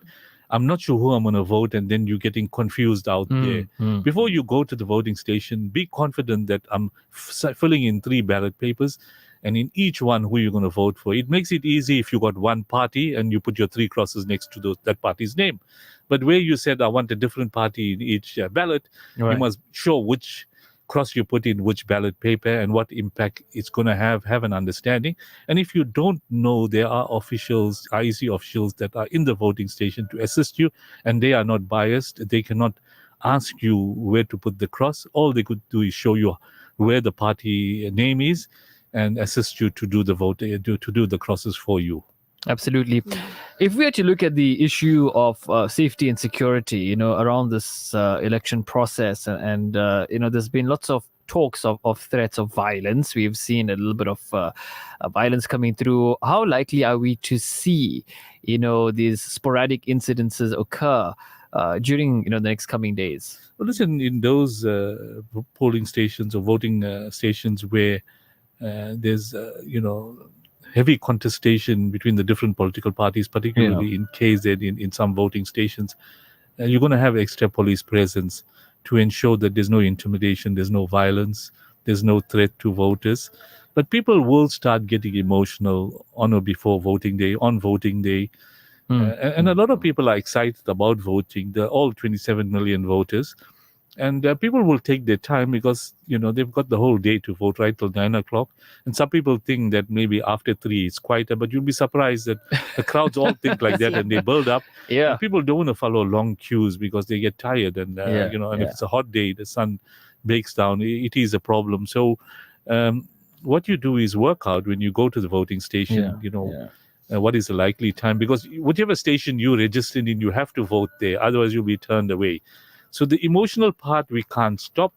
I'm not sure who I'm going to vote, and then you're getting confused out there. Before you go to the voting station, be confident that I'm filling in 3 ballot papers, and in each one who you're going to vote for. It makes it easy if you got one party and you put your 3 crosses next to that party's name. But where you said I want a different party in each ballot, you must show which cross you put in which ballot paper and what impact it's going to have an understanding. And if you don't know, there are officials, IEC officials that are in the voting station to assist you, and they are not biased. They cannot ask you where to put the cross. All they could do is show you where the party name is and assist you to do the vote, to do the crosses for you. Absolutely. If we are to look at the issue of safety and security, around this election process, and there's been lots of talks of threats of violence. We've seen a little bit of violence coming through. How likely are we to see, these sporadic incidences occur during, the next coming days? Well, listen, in those polling stations or voting stations where there's, heavy contestation between the different political parties, particularly in KZ, in some voting stations, you're going to have extra police presence to ensure that there's no intimidation, there's no violence, there's no threat to voters. But people will start getting emotional on or before voting day, on voting day. And a lot of people are excited about voting. They're all 27 million voters. And people will take their time because, they've got the whole day to vote right till 9 o'clock. And some people think that maybe after 3 it's quieter, but you'll be surprised that the crowds all think like that and they build up. Yeah. And people don't want to follow long queues because they get tired. And, if it's a hot day, the sun bakes down, it is a problem. So what you do is work out when you go to the voting station, what is the likely time? Because whichever station you registered in, you have to vote there. Otherwise, you'll be turned away. So the emotional part, we can't stop.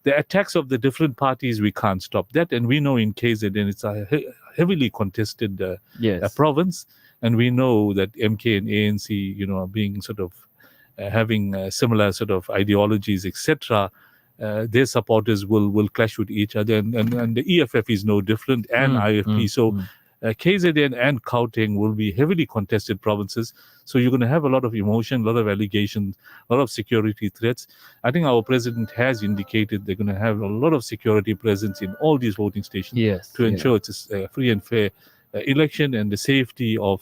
The attacks of the different parties, we can't stop that. And we know in KZN, it's a heavily contested province. And we know that MK and ANC, are being sort of having similar sort of ideologies, etc. Their supporters will clash with each other. And the EFF is no different, and IFP. So KZN and Gauteng will be heavily contested provinces. So you're going to have a lot of emotion, a lot of allegations, a lot of security threats. I think our president has indicated they're going to have a lot of security presence in all these voting stations to ensure it's a free and fair election, and the safety of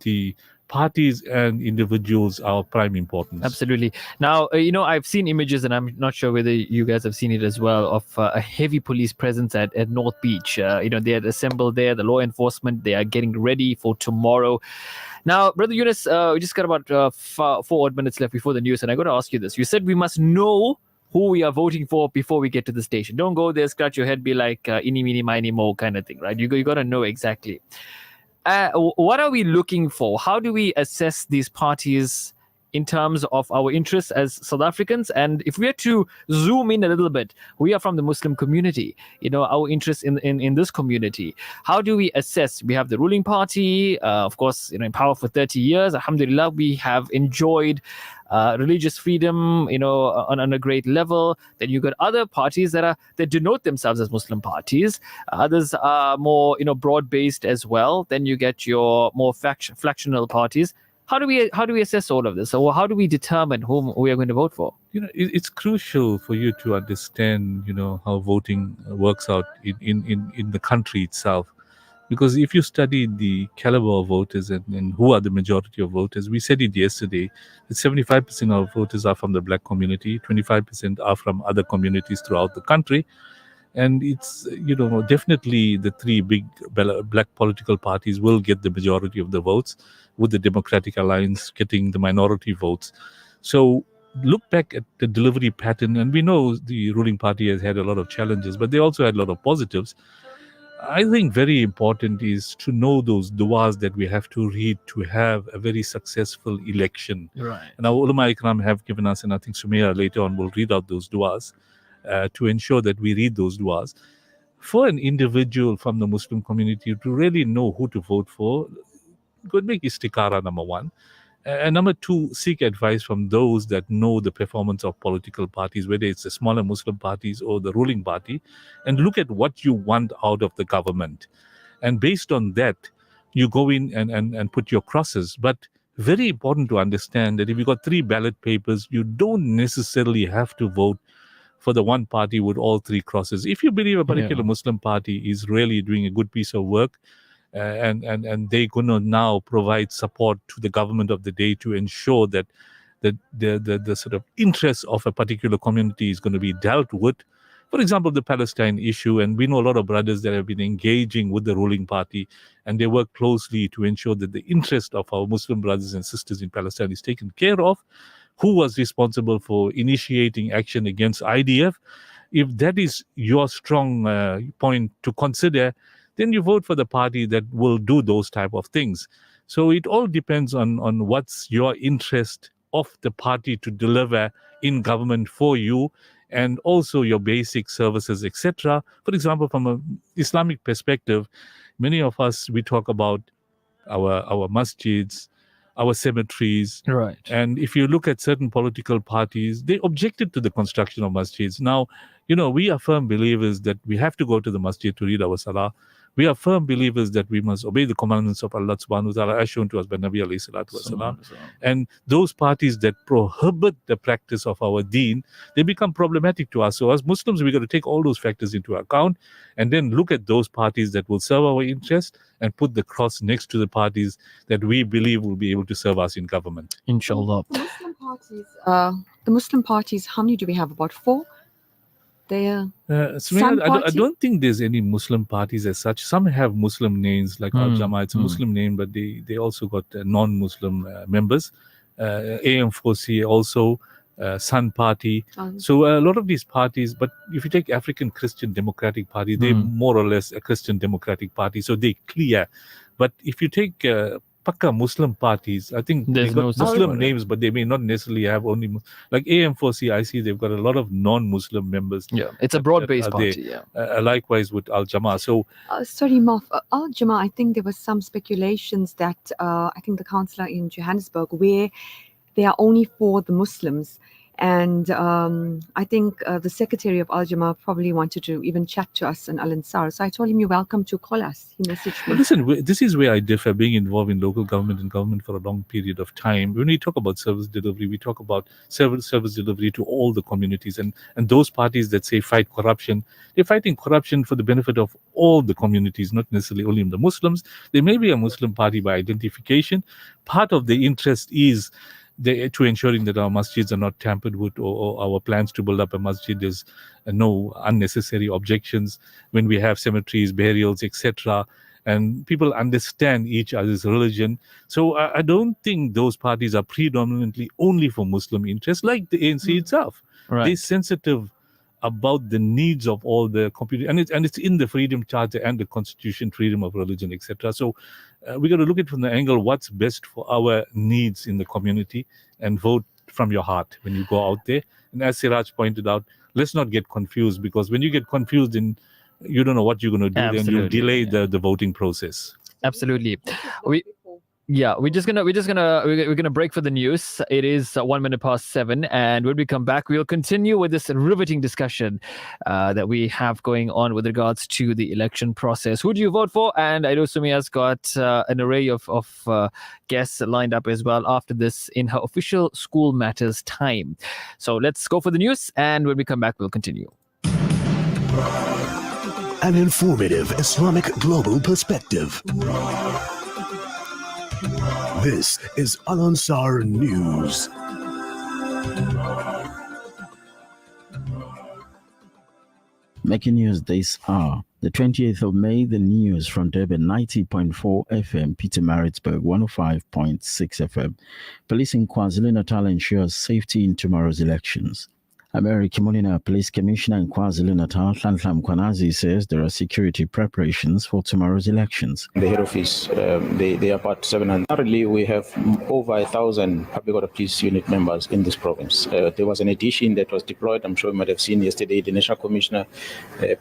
the parties and individuals are of prime importance. Absolutely. Now, I've seen images, and I'm not sure whether you guys have seen it as well, of a heavy police presence at North Beach. They had assembled there, the law enforcement, they are getting ready for tomorrow. Now, Brother Yunus, we just got about 4 odd minutes left before the news, and I got to ask you this. You said we must know who we are voting for before we get to the station. Don't go there, scratch your head, be like, inni, mini, miny, mo kind of thing, right? You got to know exactly. What are we looking for? How do we assess these parties in terms of our interests as South Africans? And if we are to zoom in a little bit, we are from the Muslim community, our interest in this community. How do we assess? We have the ruling party, of course, in power for 30 years. Alhamdulillah, we have enjoyed religious freedom, on a great level. Then you got other parties that denote themselves as Muslim parties. Others are more, broad-based as well. Then you get your more factional parties. How do we assess all of this? Or how do we determine whom we are going to vote for? It's crucial for you to understand, how voting works out in the country itself. Because if you study the caliber of voters and who are the majority of voters, we said it yesterday, that 75% of voters are from the black community, 25% are from other communities throughout the country. And it's, definitely the 3 big black political parties will get the majority of the votes, with the Democratic Alliance getting the minority votes. So look back at the delivery pattern, and we know the ruling party has had a lot of challenges, but they also had a lot of positives. I think very important is to know those du'as that we have to read to have a very successful election. Right. And our ulama ikram have given us, and I think Sumaya later on will read out those du'as to ensure that we read those du'as. For an individual from the Muslim community to really know who to vote for, go make istikhara, number 1. And number 2, seek advice from those that know the performance of political parties, whether it's the smaller Muslim parties or the ruling party, and look at what you want out of the government. And based on that, you go in and put your crosses. But very important to understand that if you've got 3 ballot papers, you don't necessarily have to vote for the one party with all 3 crosses. If you believe a particular Muslim party is really doing a good piece of work, and they're going to now provide support to the government of the day to ensure that the sort of interests of a particular community is going to be dealt with. For example, the Palestine issue, and we know a lot of brothers that have been engaging with the ruling party, and they work closely to ensure that the interest of our Muslim brothers and sisters in Palestine is taken care of. Who was responsible for initiating action against IDF? If that is your strong point to consider, then you vote for the party that will do those type of things. So it all depends on what's your interest of the party to deliver in government for you. and also your basic services, etc. For example, from an Islamic perspective, many of us, we talk about our masjids, our cemeteries. Right. And if you look at certain political parties, they objected to the construction of masjids. Now, we are firm believers that we have to go to the masjid to read our salah. We are firm believers that we must obey the commandments of Allah subhanahu wa ta'ala as shown to us by Nabi alayhi salatu wasalam. And those parties that prohibit the practice of our deen, they become problematic to us. So as Muslims, we've got to take all those factors into account and then look at those parties that will serve our interest and put the cross next to the parties that we believe will be able to serve us in government. Inshallah. The Muslim parties, how many do we have? About 4? Sumaya, I don't think there's any Muslim parties as such. Some have Muslim names, like Al Jama. It's a Muslim name, but they also got non-Muslim members. AM4C also, Sun Party. So a lot of these parties, but if you take African Christian Democratic Party, they're more or less a Christian Democratic Party, so they clear. But if you take Pakka Muslim parties, I think they've got Muslim names, but they may not necessarily have only, like AM4C, I see they've got a lot of non-Muslim members. Yeah, it's a broad-based party, likewise with Al Jama. So, sorry, Mof, Al Jama, I think there was some speculations that I think the councillor in Johannesburg, where they are only for the Muslims. And I think the secretary of Al Jama probably wanted to even chat to us in Al Ansar. So I told him, you're welcome to call us. He messaged me. But listen, this is where I differ, being involved in local government and government for a long period of time. When we talk about service delivery, we talk about service delivery to all the communities. And those parties that say fight corruption, they're fighting corruption for the benefit of all the communities, not necessarily only the Muslims. There may be a Muslim party by identification. Part of the interest is to ensuring that our masjids are not tampered with, or our plans to build up a masjid, there's no unnecessary objections when we have cemeteries, burials, etc. And people understand each other's religion. So I don't think those parties are predominantly only for Muslim interests, like the ANC itself. Right. They're sensitive about the needs of all the community, and it's in the Freedom Charter and the Constitution, freedom of religion, etc. So we got to look at it from the angle what's best for our needs in the community, and vote from your heart when you go out there. And as Seraj pointed out, let's not get confused, because when you get confused and you don't know what you're going to do, then you'll delay the voting process. Absolutely. We're gonna break for the news. It is 1 minute past 7, and when we come back, we'll continue with this riveting discussion that we have going on with regards to the election process. Who do you vote for? And I know Sumaya's got an array of guests lined up as well after this in her official School Matters time. So let's go for the news, and when we come back, we'll continue. An informative Islamic global perspective. This is Al Ansar News. Making news this hour. The 28th of May, the news from Durban 90.4 FM, Pietermaritzburg 105.6 FM. Police in KwaZulu-Natal ensures safety in tomorrow's elections. Mary Kimolina, Police Commissioner in KwaZulu-Natal, Hlanhla Mkhwanazi, says there are security preparations for tomorrow's elections. The head office, they are about 700. Currently, we have over 1,000 public order police unit members in this province. There was an addition that was deployed. I'm sure you might have seen yesterday. The National Commissioner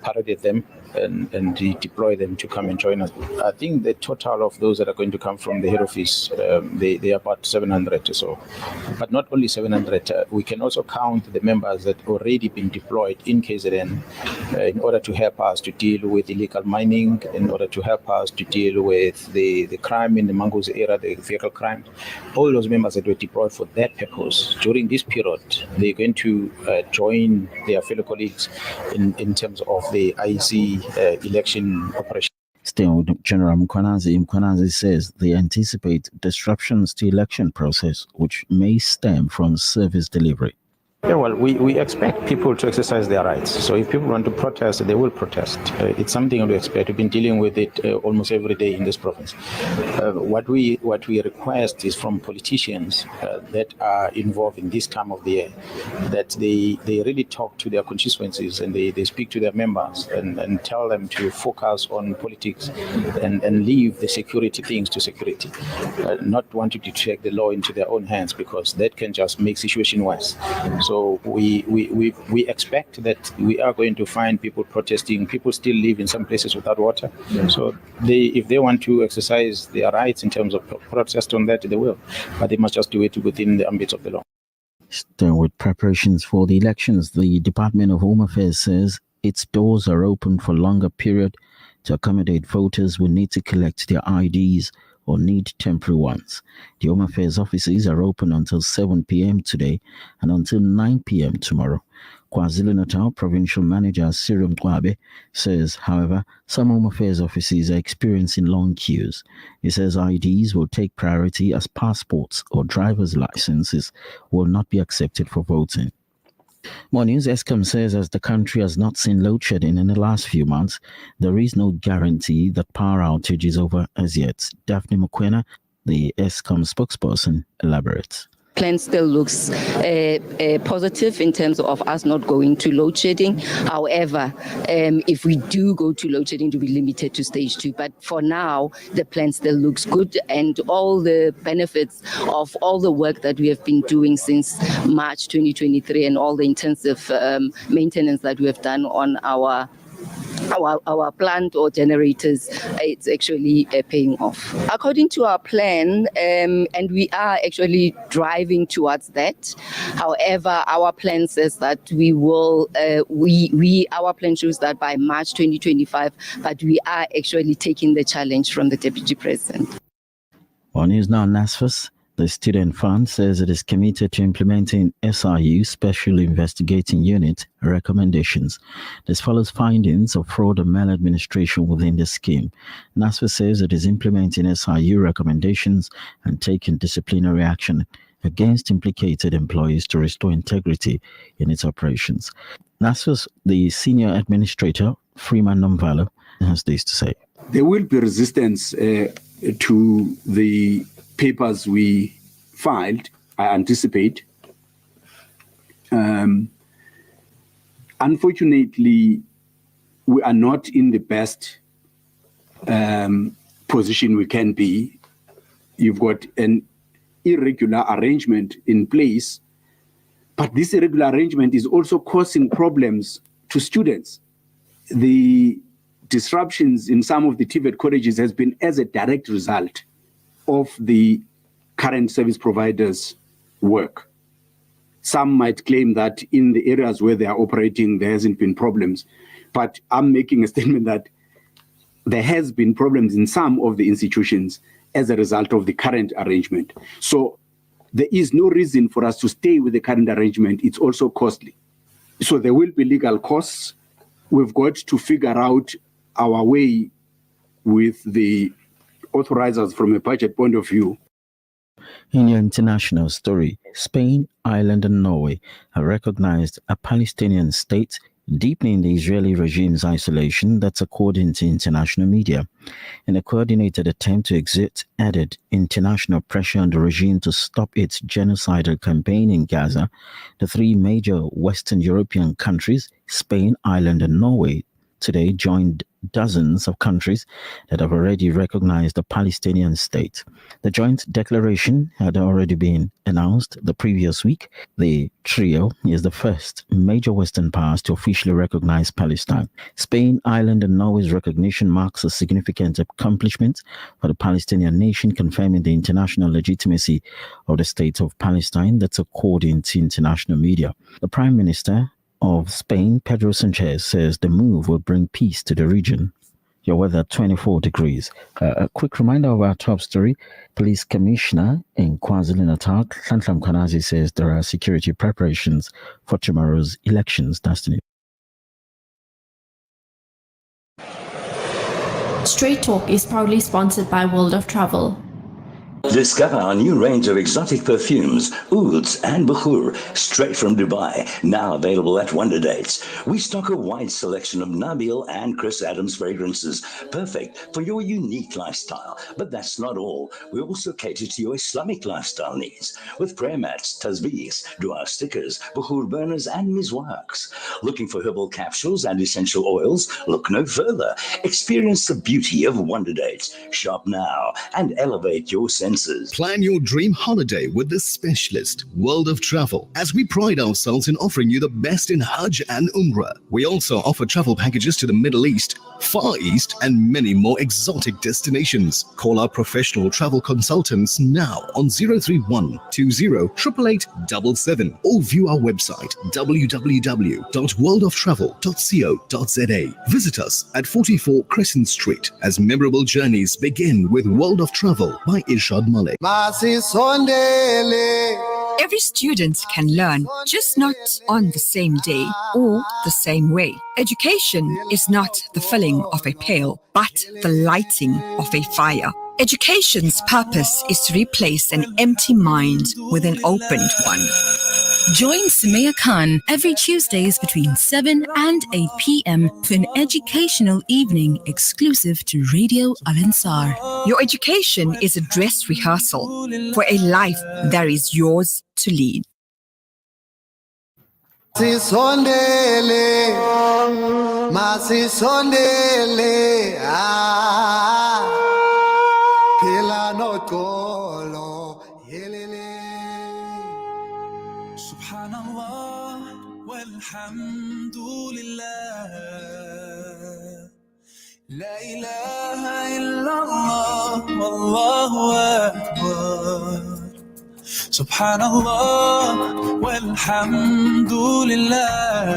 paraded them and he deployed them to come and join us. I think the total of those that are going to come from the head office, they are about 700 or so. But not only 700, we can also count the members that already been deployed in KZN in order to help us to deal with illegal mining, in order to help us to deal with the crime in the Mango's area, the vehicle crime. All those members that were deployed for that purpose during this period, they're going to join their fellow colleagues in terms of the IEC election operation. Still, General Mkhwanazi says they anticipate disruptions to election process which may stem from service delivery. Yeah, well, we expect people to exercise their rights. So if people want to protest, they will protest. It's something we expect. We've been dealing with it almost every day in this province. What we request is from politicians that are involved in this time of the year, that they really talk to their constituencies and they speak to their members and tell them to focus on politics and leave the security things to security, not wanting to take the law into their own hands, because that can just make situation worse. So we expect that we are going to find people protesting. People still live in some places without water. So if they want to exercise their rights in terms of protest on that, they will. But they must just do it within the ambit of the law. Still with preparations for the elections, the Department of Home Affairs says its doors are open for longer period to accommodate voters who need to collect their IDs or need temporary ones. The Home Affairs offices are open until 7 p.m. today and until 9 p.m. tomorrow. KwaZulu-Natal Provincial Manager Cyril Mkwabe says, however, some Home Affairs offices are experiencing long queues. He says IDs will take priority as passports or driver's licenses will not be accepted for voting. More news. Eskom says as the country has not seen load shedding in the last few months, there is no guarantee that power outage is over as yet. Daphne Mukwena, the Eskom spokesperson, elaborates. Plan still looks positive in terms of us not going to load shedding. However, if we do go to load shedding, to be limited to stage 2. But for now, the plan still looks good, and all the benefits of all the work that we have been doing since March 2023 and all the intensive maintenance that we have done on our plant or generators, it's actually paying off according to our plan, and we are actually driving towards that. However, our plan says that we will our plan shows that by March 2025, but we are actually taking the challenge from the Deputy President. On news now, NASFAS, the student fund, says it is committed to implementing SRU Special Investigating Unit recommendations. This follows findings of fraud and maladministration within the scheme. NASFAS says it is implementing SRU recommendations and taking disciplinary action against implicated employees to restore integrity in its operations. NASFAS, the senior administrator, Freeman Nomvalo, has this to say. There will be resistance to the papers we filed, I anticipate. Unfortunately, we are not in the best position we can be. You've got an irregular arrangement in place, but this irregular arrangement is also causing problems to students. The disruptions in some of the TVET colleges has been as a direct result of the current service providers' work. Some might claim that in the areas where they are operating, there hasn't been problems. But I'm making a statement that there has been problems in some of the institutions as a result of the current arrangement. So there is no reason for us to stay with the current arrangement. It's also costly. So there will be legal costs. We've got to figure out our way with the authorizers from a budget point of view. In your international story, Spain, Ireland, and Norway have recognized a Palestinian state, deepening the Israeli regime's isolation. That's according to international media. In a coordinated attempt to exert added international pressure on the regime to stop its genocidal campaign in Gaza, the three major Western European countries, Spain, Ireland, and Norway, today joined dozens of countries that have already recognized the Palestinian state. The joint declaration had already been announced the previous week. The trio is the first major Western powers to officially recognize Palestine. Spain, Ireland, and Norway's recognition marks a significant accomplishment for the Palestinian nation, confirming the international legitimacy of the state of Palestine. That's according to international media. The Prime Minister of Spain, Pedro Sanchez, says the move will bring peace to the region. Your weather, 24 degrees. A quick reminder of our top story. Police Commissioner in KwaZulu-Natal, Nhlanhla Mkhwanazi, says there are security preparations for tomorrow's elections. Destiny. Straight Talk is proudly sponsored by World of Travel. Discover our new range of exotic perfumes, ouds and bukhur, straight from Dubai, now available at Wonder Dates. We stock a wide selection of Nabil and Chris Adams fragrances, perfect for your unique lifestyle. But that's not all. We also cater to your Islamic lifestyle needs with prayer mats, tasbeehs, dua stickers, bukhur burners and mizwaks. Looking for herbal capsules and essential oils? Look no further. Experience the beauty of Wonder Dates. Shop now and elevate your sense senses. Plan your dream holiday with the specialist, World of Travel, as we pride ourselves in offering you the best in Hajj and Umrah. We also offer travel packages to the Middle East, Far East, and many more exotic destinations. Call our professional travel consultants now on 031 20 888 or view our website www.worldoftravel.co.za. Visit us at 44 Crescent Street as memorable journeys begin with World of Travel by Irshad Malik. Every student can learn, just not on the same day or the same way. Education is not the filling of a pail, but the lighting of a fire. Education's purpose is to replace an empty mind with an opened one. Join Sumaya Khan every Tuesdays between 7 and 8 p.m. for an educational evening exclusive to Radio Al-Ansar. Your education is a dress rehearsal for a life that is yours to lead. Subhanallah walhamdulillah, la ilaha illallah wallahu akbar. Subhanallah walhamdulillah,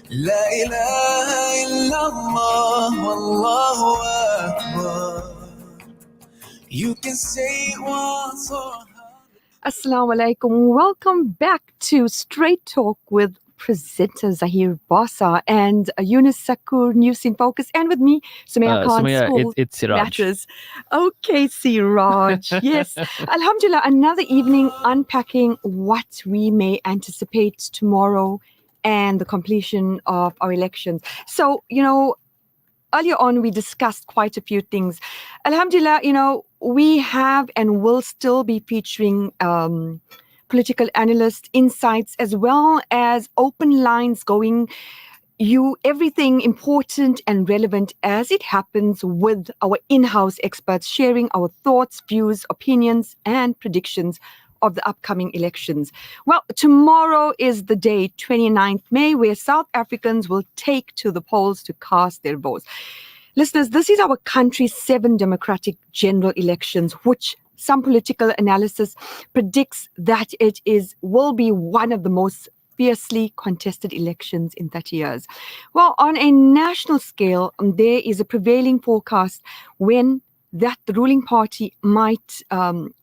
la ilaha illallah wallahu akbar. You can say what's on. Assalamu alaikum. Welcome back to Straight Talk with presenter Zahir Bassa and Yunus Sacoor, News in Focus, and with me, Sumaya Khan. Sumaya, it's Seraj. Matters. Okay, Seraj. Yes. Alhamdulillah, another evening unpacking what we may anticipate tomorrow and the completion of our elections. So, earlier on, we discussed quite a few things. Alhamdulillah, we have and will still be featuring political analysts, insights, as well as open lines going everything important and relevant as it happens with our in-house experts sharing our thoughts, views, opinions, and predictions of the upcoming elections. Well, tomorrow is the day, 29th May, where South Africans will take to the polls to cast their votes. Listeners, this is our country's 7 democratic general elections, which some political analysis predicts that it will be one of the most fiercely contested elections in 30 years. Well, on a national scale, there is a prevailing forecast when that the ruling party might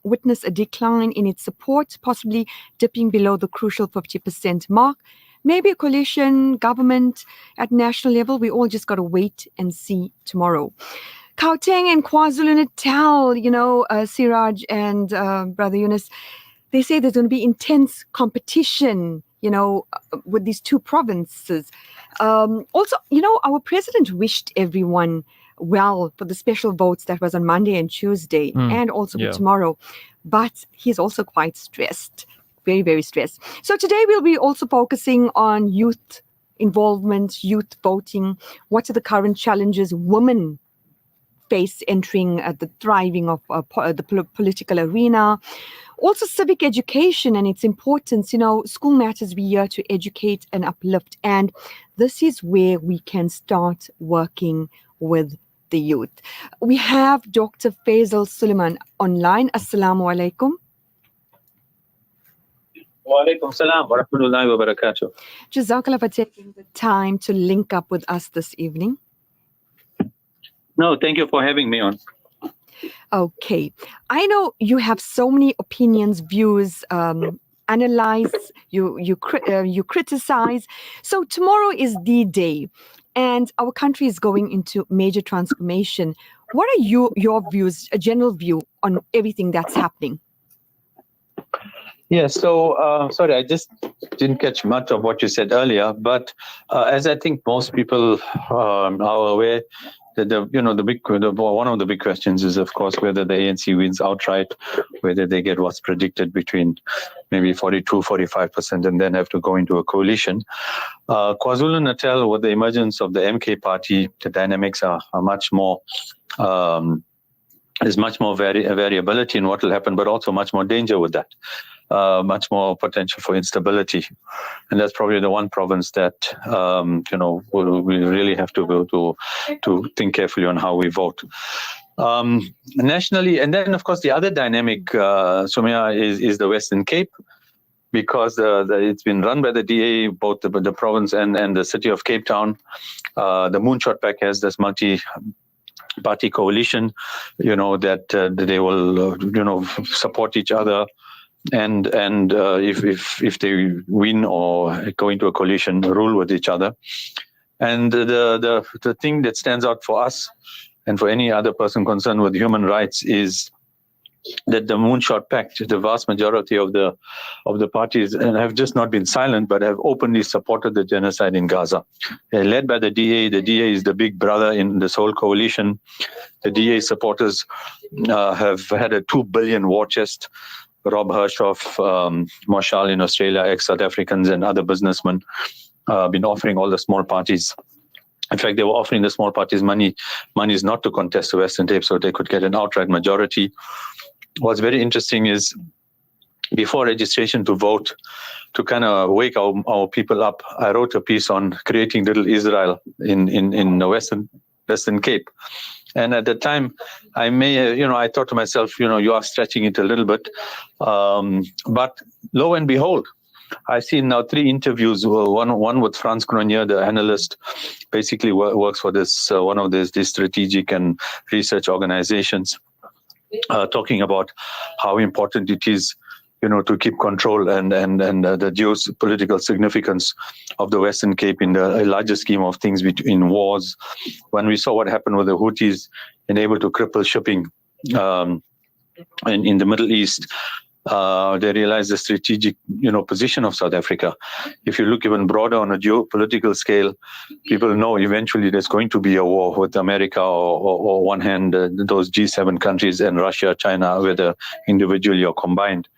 witness a decline in its support, possibly dipping below the crucial 50% mark. Maybe a coalition government at national level. We all just got to wait and see tomorrow. Gauteng and KwaZulu-Natal, Seraj and Brother Yunus, they say there's going to be intense competition, with these two provinces. Also, our president wished everyone well for the special votes that was on Monday and Tuesday and also for tomorrow. But he's also quite stressed, very, very stressed. So today we'll be also focusing on youth involvement, youth voting. What are the current challenges women face entering the thriving of the political arena? Also civic education and its importance. School matters, we're here to educate and uplift. And this is where we can start working with the youth. We have Dr. Faisal Suleiman online. Assalamu alaikum. Wa alaikum salam wa rahmatullahi wa barakatuh. Jazakallah for taking the time to link up with us this evening. No, thank you for having me on. Okay. I know you have so many opinions, views, analyze, you criticize. So tomorrow is the day. And our country is going into major transformation. What are your views, a general view on everything that's happening? Yeah, so sorry, I just didn't catch much of what you said earlier. But as I think most people are aware, that one of the big questions is, of course, whether the ANC wins outright, whether they get what's predicted between maybe 42-45% and then have to go into a coalition. KwaZulu-Natal, with the emergence of the MK party, the dynamics are much more there's much more variability in what will happen, but also much more danger with that. Much more potential for instability, and that's probably the one province that we really have to go to think carefully on how we vote nationally. And then, of course, the other dynamic, Sumaya, is the Western Cape, because it's been run by the DA, both the province and the city of Cape Town. The Moonshot Pact has this multi-party coalition, that they will, support each other. And if they win or go into a coalition, rule with each other. And the thing that stands out for us and for any other person concerned with human rights is that the Moonshot Pact, the vast majority of the parties have just not been silent, but have openly supported the genocide in Gaza. They're led by the DA. The DA is the big brother in this whole coalition. The DA supporters have had a 2 billion war chest. Rob Hershoff, Marshall in Australia, ex-South Africans and other businessmen been offering all the small parties. In fact, they were offering the small parties money not to contest the Western Cape so they could get an outright majority. What's very interesting is before registration to vote, to kind of wake our people up, I wrote a piece on creating little Israel in the Western Cape. And at the time, I thought to myself, you are stretching it a little bit. But lo and behold, I've seen now 3 interviews, one with Franz Gronier, the analyst, basically works for this one of these strategic and research organizations, talking about how important it is, to keep control and the geopolitical significance of the Western Cape in the larger scheme of things between wars. When we saw what happened with the Houthis and able to cripple shipping in the Middle East, they realized the strategic, position of South Africa. If you look even broader on a geopolitical scale, people know eventually there's going to be a war with America or one hand, those G7 countries and Russia, China, whether individually or combined.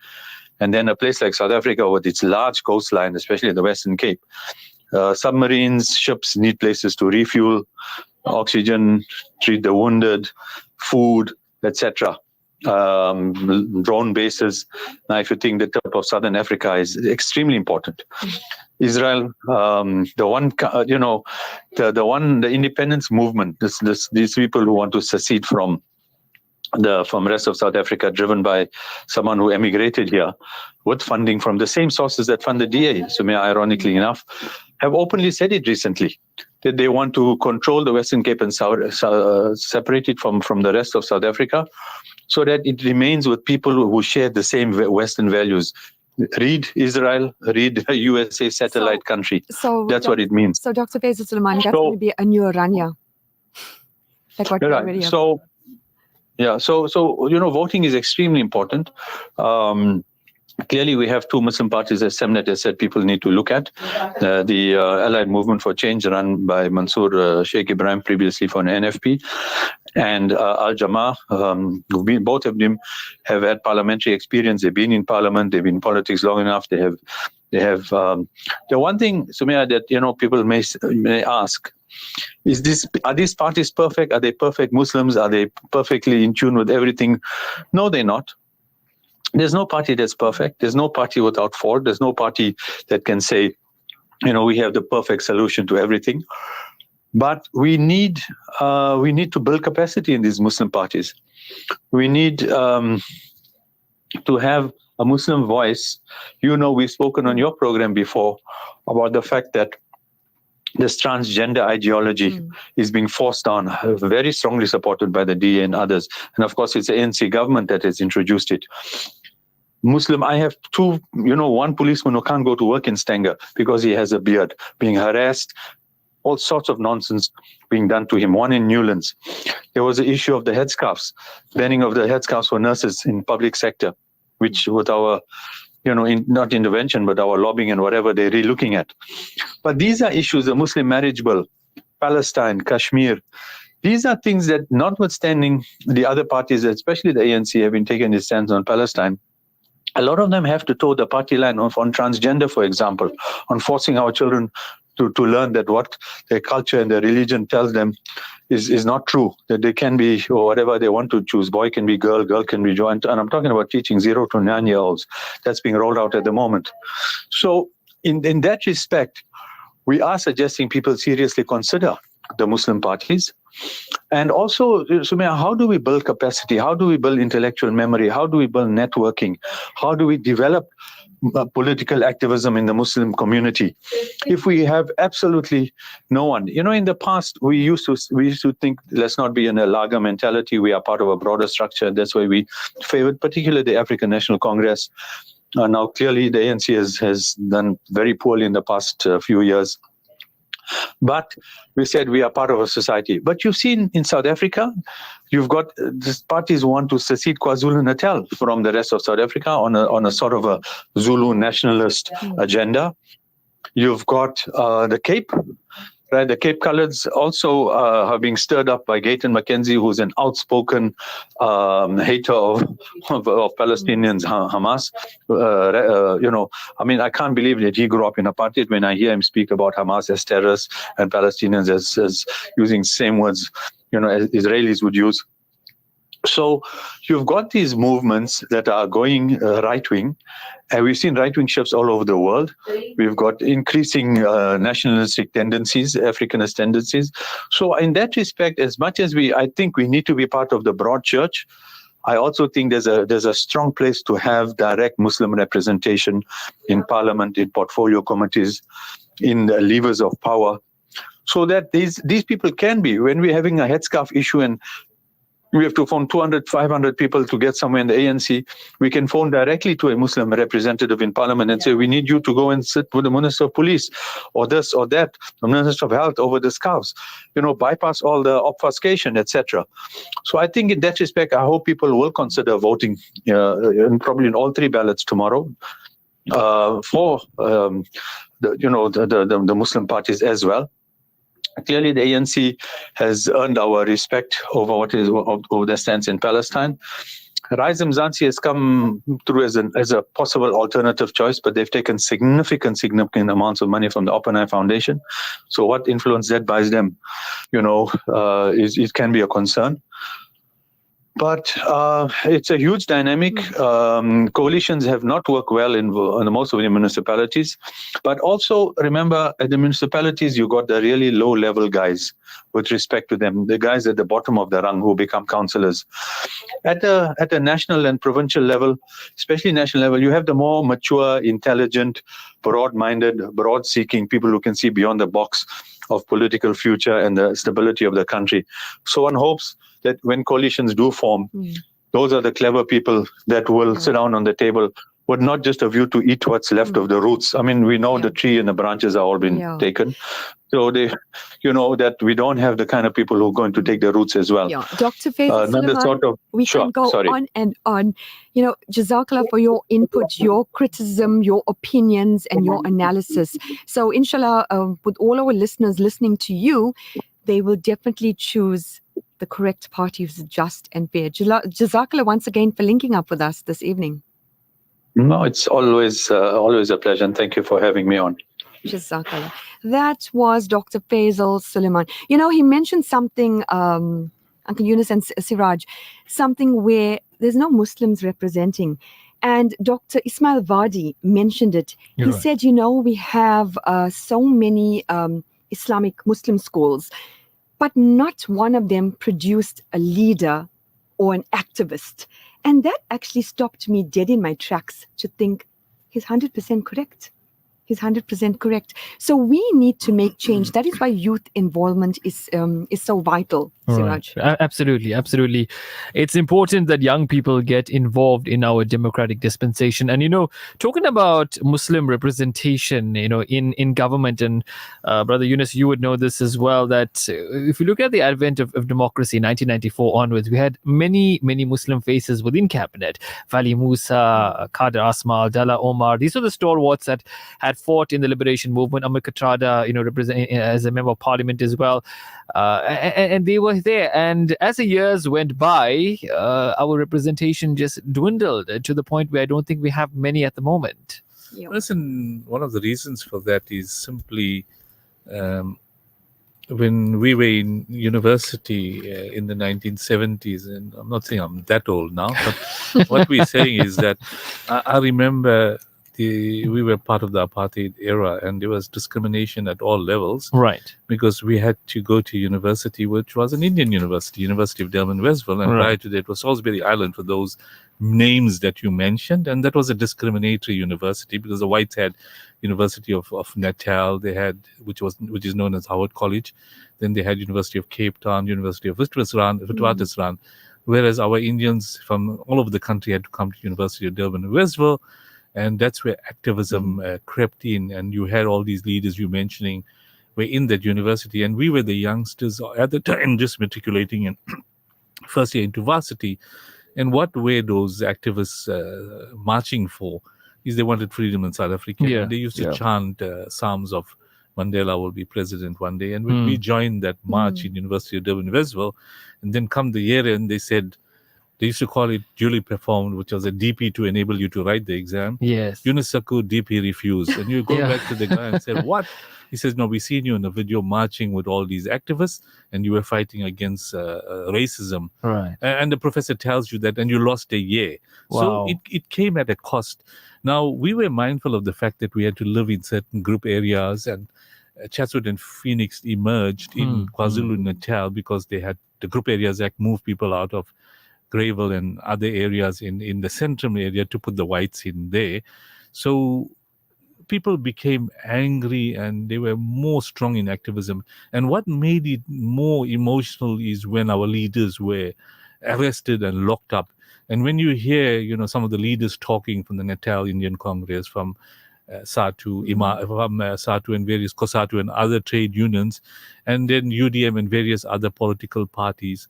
And then a place like South Africa with its large coastline, especially the Western Cape, submarines, ships need places to refuel, oxygen, treat the wounded, food, etc. Drone bases. Now, if you think the tip of Southern Africa is extremely important. Israel, the independence movement, these people who want to secede from the rest of South Africa, driven by someone who emigrated here with funding from the same sources that fund the DA, Sumaya, ironically enough, have openly said it recently, that they want to control the Western Cape and separate it from the rest of South Africa so that it remains with people who share the same Western values. Read Israel, read a USA satellite country. That's what it means. So, Dr. Faisal Suleiman, that's going to be a new Irania. Like what we already have. So voting is extremely important. Clearly, we have 2 Muslim parties, as Semnet has said, people need to look at. The Allied Movement for Change, run by Mansour Sheikh Ibrahim, previously for an NFP, and Al-Jama, both of them have had parliamentary experience. They've been in parliament, they've been in politics long enough. They have. The one thing, Sumaya, that people may ask, are these parties perfect? Are they perfect Muslims? Are they perfectly in tune with everything? No, they're not. There's no party that's perfect. There's no party without fault. There's no party that can say, we have the perfect solution to everything. But we need to build capacity in these Muslim parties. We need to have a Muslim voice. We've spoken on your program before about the fact that this transgender ideology is being forced on, very strongly supported by the DA and others. And of course, it's the ANC government that has introduced it. I have 2, one policeman who can't go to work in Stanger because he has a beard, being harassed, all sorts of nonsense being done to him. One in Newlands. There was the issue of the headscarves, banning of the headscarves for nurses in public sector, which with our not intervention, but our lobbying and whatever, they're re-looking at. But these are issues, the Muslim marriage bill, Palestine, Kashmir. These are things that, notwithstanding the other parties, especially the ANC, have been taking a stance on Palestine, a lot of them have to toe the party line on transgender, for example, on forcing our children to learn that what their culture and their religion tells them is not true, that they can be or whatever they want to choose. Boy can be girl, girl can be joint. And I'm talking about teaching 0 to 9-year-olds. That's being rolled out at the moment. So in that respect, we are suggesting people seriously consider the Muslim parties. And also, Sumaya, how do we build capacity? How do we build intellectual memory? How do we build networking? How do we develop political activism in the Muslim community if we have absolutely no one? In the past we used to think, let's not be in a lager mentality, we are part of a broader structure. That's why we favored particularly the African National Congress. Now clearly the ANC has done very poorly in the past few years, but we said we are part of a society. But you've seen in South Africa, you've got these parties who want to secede KwaZulu-Natal from the rest of South Africa on a sort of a Zulu nationalist agenda. You've got the Cape, right? The Cape Coloureds also are being stirred up by Gayton McKenzie, who's an outspoken hater of Palestinians, Hamas. I mean, I can't believe that he grew up in apartheid when I hear him speak about Hamas as terrorists and Palestinians as using same words, as Israelis would use. So you've got these movements that are going right-wing, and we've seen right-wing shifts all over the world. We've got increasing nationalistic tendencies, Africanist tendencies. So in that respect, as much as I think we need to be part of the broad church, I also think there's a strong place to have direct Muslim representation in parliament, in portfolio committees, in the levers of power, so that these people can be, when we're having a headscarf issue and we have to phone 200, 500 people to get somewhere in the ANC, we can phone directly to a Muslim representative in parliament and say, we need you to go and sit with the Minister of Police or this or that, the Minister of Health over the scarves, bypass all the obfuscation, etc. So I think in that respect, I hope people will consider voting probably in all 3 ballots tomorrow for the Muslim parties as well. Clearly, the ANC has earned our respect over over their stance in Palestine. Rise Mzansi has come through as a possible alternative choice, but they've taken significant amounts of money from the Oppenheimer Foundation. So what influence that buys them, it can be a concern. But it's a huge dynamic. Coalitions have not worked well in most of the municipalities. But also, remember, at the municipalities, you got the really low-level guys with respect to them, the guys at the bottom of the rung who become councillors. At a national and provincial level, especially national level, you have the more mature, intelligent, broad-minded, broad-seeking people who can see beyond the box of political future and the stability of the country. So one hopes that when coalitions do form, those are the clever people that will sit down on the table with not just a view to eat what's left of the roots. I mean, we know the tree and the branches are all been taken. So that we don't have the kind of people who are going to take the roots as well. Yeah, Dr. Faisal Suleiman, we can go on and on. Jazakallah for your input, your criticism, your opinions, and your analysis. So, inshallah, with all our listeners listening to you, they will definitely choose the correct party who's just and fair. Jazakallah once again for linking up with us this evening. No, it's always a pleasure, and thank you for having me on. Jazakallah. That was Dr. Faisal Suleiman. He mentioned something, Uncle Yunus and Seraj, something where there's no Muslims representing. And Dr. Ismail Wadi mentioned it. He said, we have so many Islamic Muslim schools, but not one of them produced a leader or an activist. And that actually stopped me dead in my tracks to think he's 100% correct. He's 100% correct. So we need to make change. That is why youth involvement is so vital, Seraj. Right. Absolutely. It's important that young people get involved in our democratic dispensation. And, talking about Muslim representation, in government, and Brother Yunus, you would know this as well, that if you look at the advent of democracy, 1994 onwards, we had many, many Muslim faces within cabinet. Vali Musa, Kader Asmal, Dala Omar. These are the stalwarts that had fought in the liberation movement. Amir Katrada, represent as a member of parliament as well. And they were there. And as the years went by, our representation just dwindled to the point where I don't think we have many at the moment. Listen, one of the reasons for that is simply when we were in university in the 1970s, and I'm not saying I'm that old now, but what we're saying is that I remember we were part of the apartheid era, and there was discrimination at all levels. Right. Because we had to go to university, which was an Indian university, University of Durban, Westville, and prior to that it was Salisbury Island for those names that you mentioned, and that was a discriminatory university because the whites had University of Natal, they had which is known as Howard College, then they had University of Cape Town, University of Witwatersrand, whereas our Indians from all over the country had to come to University of Durban and Westville, and that's where activism crept in, and you had all these leaders you're mentioning were in that university, and we were the youngsters at the time just matriculating in first year into varsity. And what were those activists marching for is they wanted freedom in South Africa. Yeah. And they used to chant psalms of Mandela will be president one day. And when we joined that march in University of Durban, Westville, and then come the year end, they said, they used to call it duly performed, which was a DP to enable you to write the exam. Yes. Yunus Sacoor DP refused. And you go back to the guy and said, what? He says, no, we seen you in a video marching with all these activists and you were fighting against racism. Right. And the professor tells you that and you lost a year. Wow. So it came at a cost. Now, we were mindful of the fact that we had to live in certain group areas, and Chatswood and Phoenix emerged in KwaZulu-Natal because they had the Group Areas Act moved people out of Greyville and other areas in the central area to put the whites in there. So people became angry and they were more strong in activism. And what made it more emotional is when our leaders were arrested and locked up. And when you hear, some of the leaders talking from the Natal Indian Congress, from SATU, from SATU and various COSATU and other trade unions, and then UDM and various other political parties,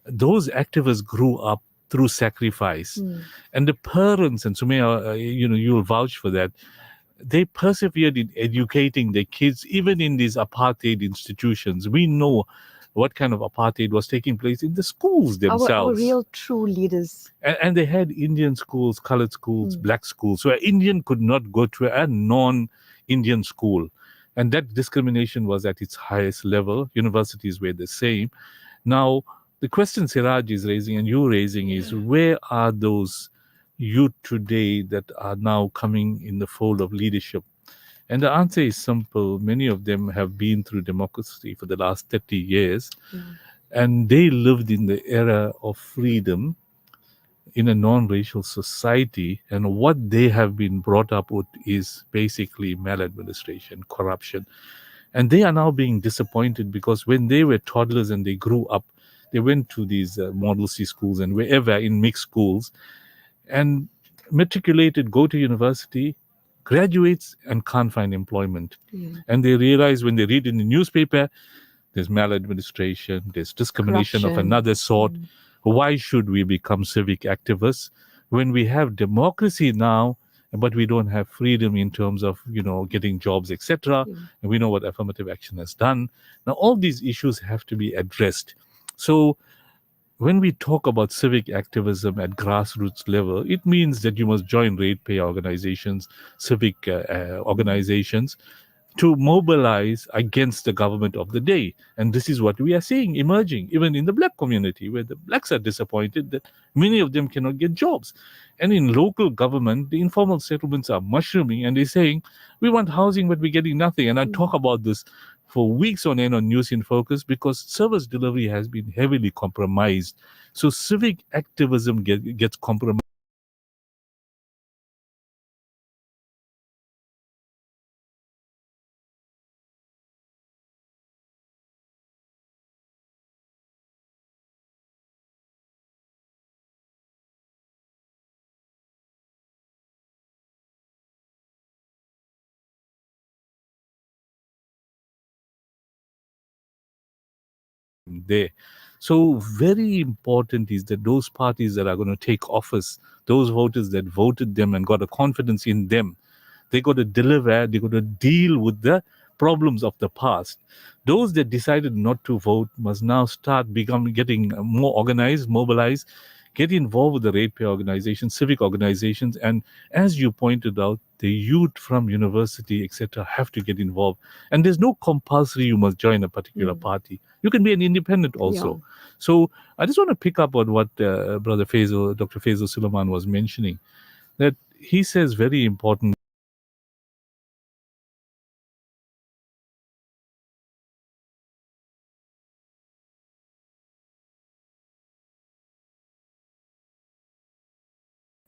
those activists grew up through sacrifice. And the parents, and Sumaya, you'll vouch for that, they persevered in educating their kids, even in these apartheid institutions. We know what kind of apartheid was taking place in the schools themselves. Our real true leaders. And they had Indian schools, colored schools, black schools. So an Indian could not go to a non-Indian school. And that discrimination was at its highest level. Universities were the same. Now, the question Seraj is raising and you're raising is, where are those youth today that are now coming in the fold of leadership? And the answer is simple. Many of them have been through democracy for the last 30 years, and they lived in the era of freedom in a non-racial society, and what they have been brought up with is basically maladministration, corruption. And they are now being disappointed because when they were toddlers and they grew up, they went to these Model C schools and wherever in mixed schools, and matriculated, go to university, graduates and can't find employment. And they realize when they read in the newspaper, there's maladministration, there's discrimination of another sort. Why should we become civic activists when we have democracy now, but we don't have freedom in terms of, getting jobs, etc. And we know what affirmative action has done. Now, all these issues have to be addressed. So when we talk about civic activism at grassroots level, it means that you must join ratepayer organizations, civic organizations, to mobilize against the government of the day. And this is what we are seeing emerging, even in the black community, where the blacks are disappointed that many of them cannot get jobs. And in local government, the informal settlements are mushrooming, and they're saying, we want housing, but we're getting nothing. And I talk about this for weeks on end on News in Focus because service delivery has been heavily compromised. So civic activism gets compromised. There. So very important is that those parties that are going to take office, those voters that voted them and got a confidence in them, they got to deliver, they got to deal with the problems of the past. Those that decided not to vote must now start getting more organized, mobilized, get involved with the ratepayer organizations, civic organizations, and as you pointed out, the youth from university, etc., have to get involved. And there's no compulsory you must join a particular party. You can be an independent also. Yeah. So I just want to pick up on what Brother Faisal, Dr. Faisal Suleiman was mentioning, that he says very important.